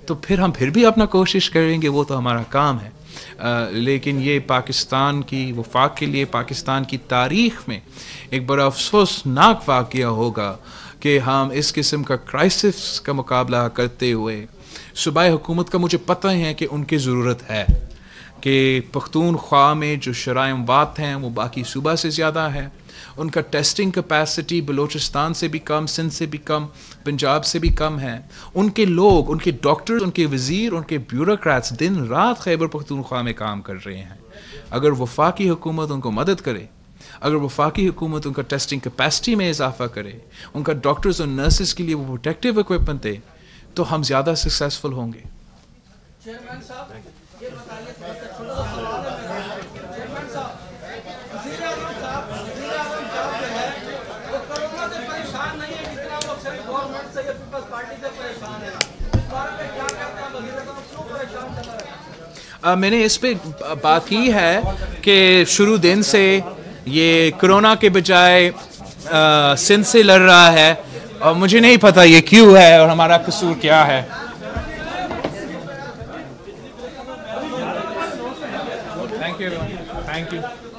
تو پھر ہم پھر بھی اپنا کوشش کریں گے، وہ تو ہمارا کام ہے. لیکن یہ پاکستان کی وفاق کے لیے، پاکستان کی تاریخ میں ایک بڑا افسوسناک واقعہ ہوگا کہ ہم اس قسم کا کرائسس کا مقابلہ کرتے ہوئے صوبائی حکومت کا مجھے پتہ ہے کہ ان کی ضرورت ہے، کہ پختونخوا میں جو شرائع اموات ہیں وہ باقی صوبہ سے زیادہ ہے، ان کا ٹیسٹنگ کیپیسٹی بلوچستان سے بھی کم، سندھ سے بھی کم، پنجاب سے بھی کم ہے. ان کے لوگ، ان کے ڈاکٹر، ان کے وزیر، ان کے بیوروکریٹس دن رات خیبر پختونخوا میں کام کر رہے ہیں. اگر وفاقی حکومت ان کو مدد کرے، اگر وفاقی حکومت ان کا ٹیسٹنگ کیپیسٹی میں اضافہ کرے، ان کا ڈاکٹرز اور نرسز کے لیے وہ پروٹیکٹیو اکوپمنٹ دے، تو ہم زیادہ سکسیزفل ہوں گے. چیئرمین صاحب یہ بتائیے، تھوڑا سا چھوٹا سا سوال ہے میرا. چیئرمین صاحب، وزیر اعظم صاحب جو ہے وہ کرونا سے پریشان نہیں ہے جتنا وہ صرف گورنمنٹ سے یا پیپلز پارٹی سے پریشان ہے. اس بارے میں کیا کہتے ہیں وزیر اعظم کیوں پریشان چل رہے ہیں؟ میں نے اس پہ بات کی ہے کہ شروع دن سے یہ کرونا کے بجائے سندھ سے لڑ رہا ہے، اور مجھے نہیں پتہ یہ کیوں ہے اور ہمارا قصور کیا ہے. Thank you.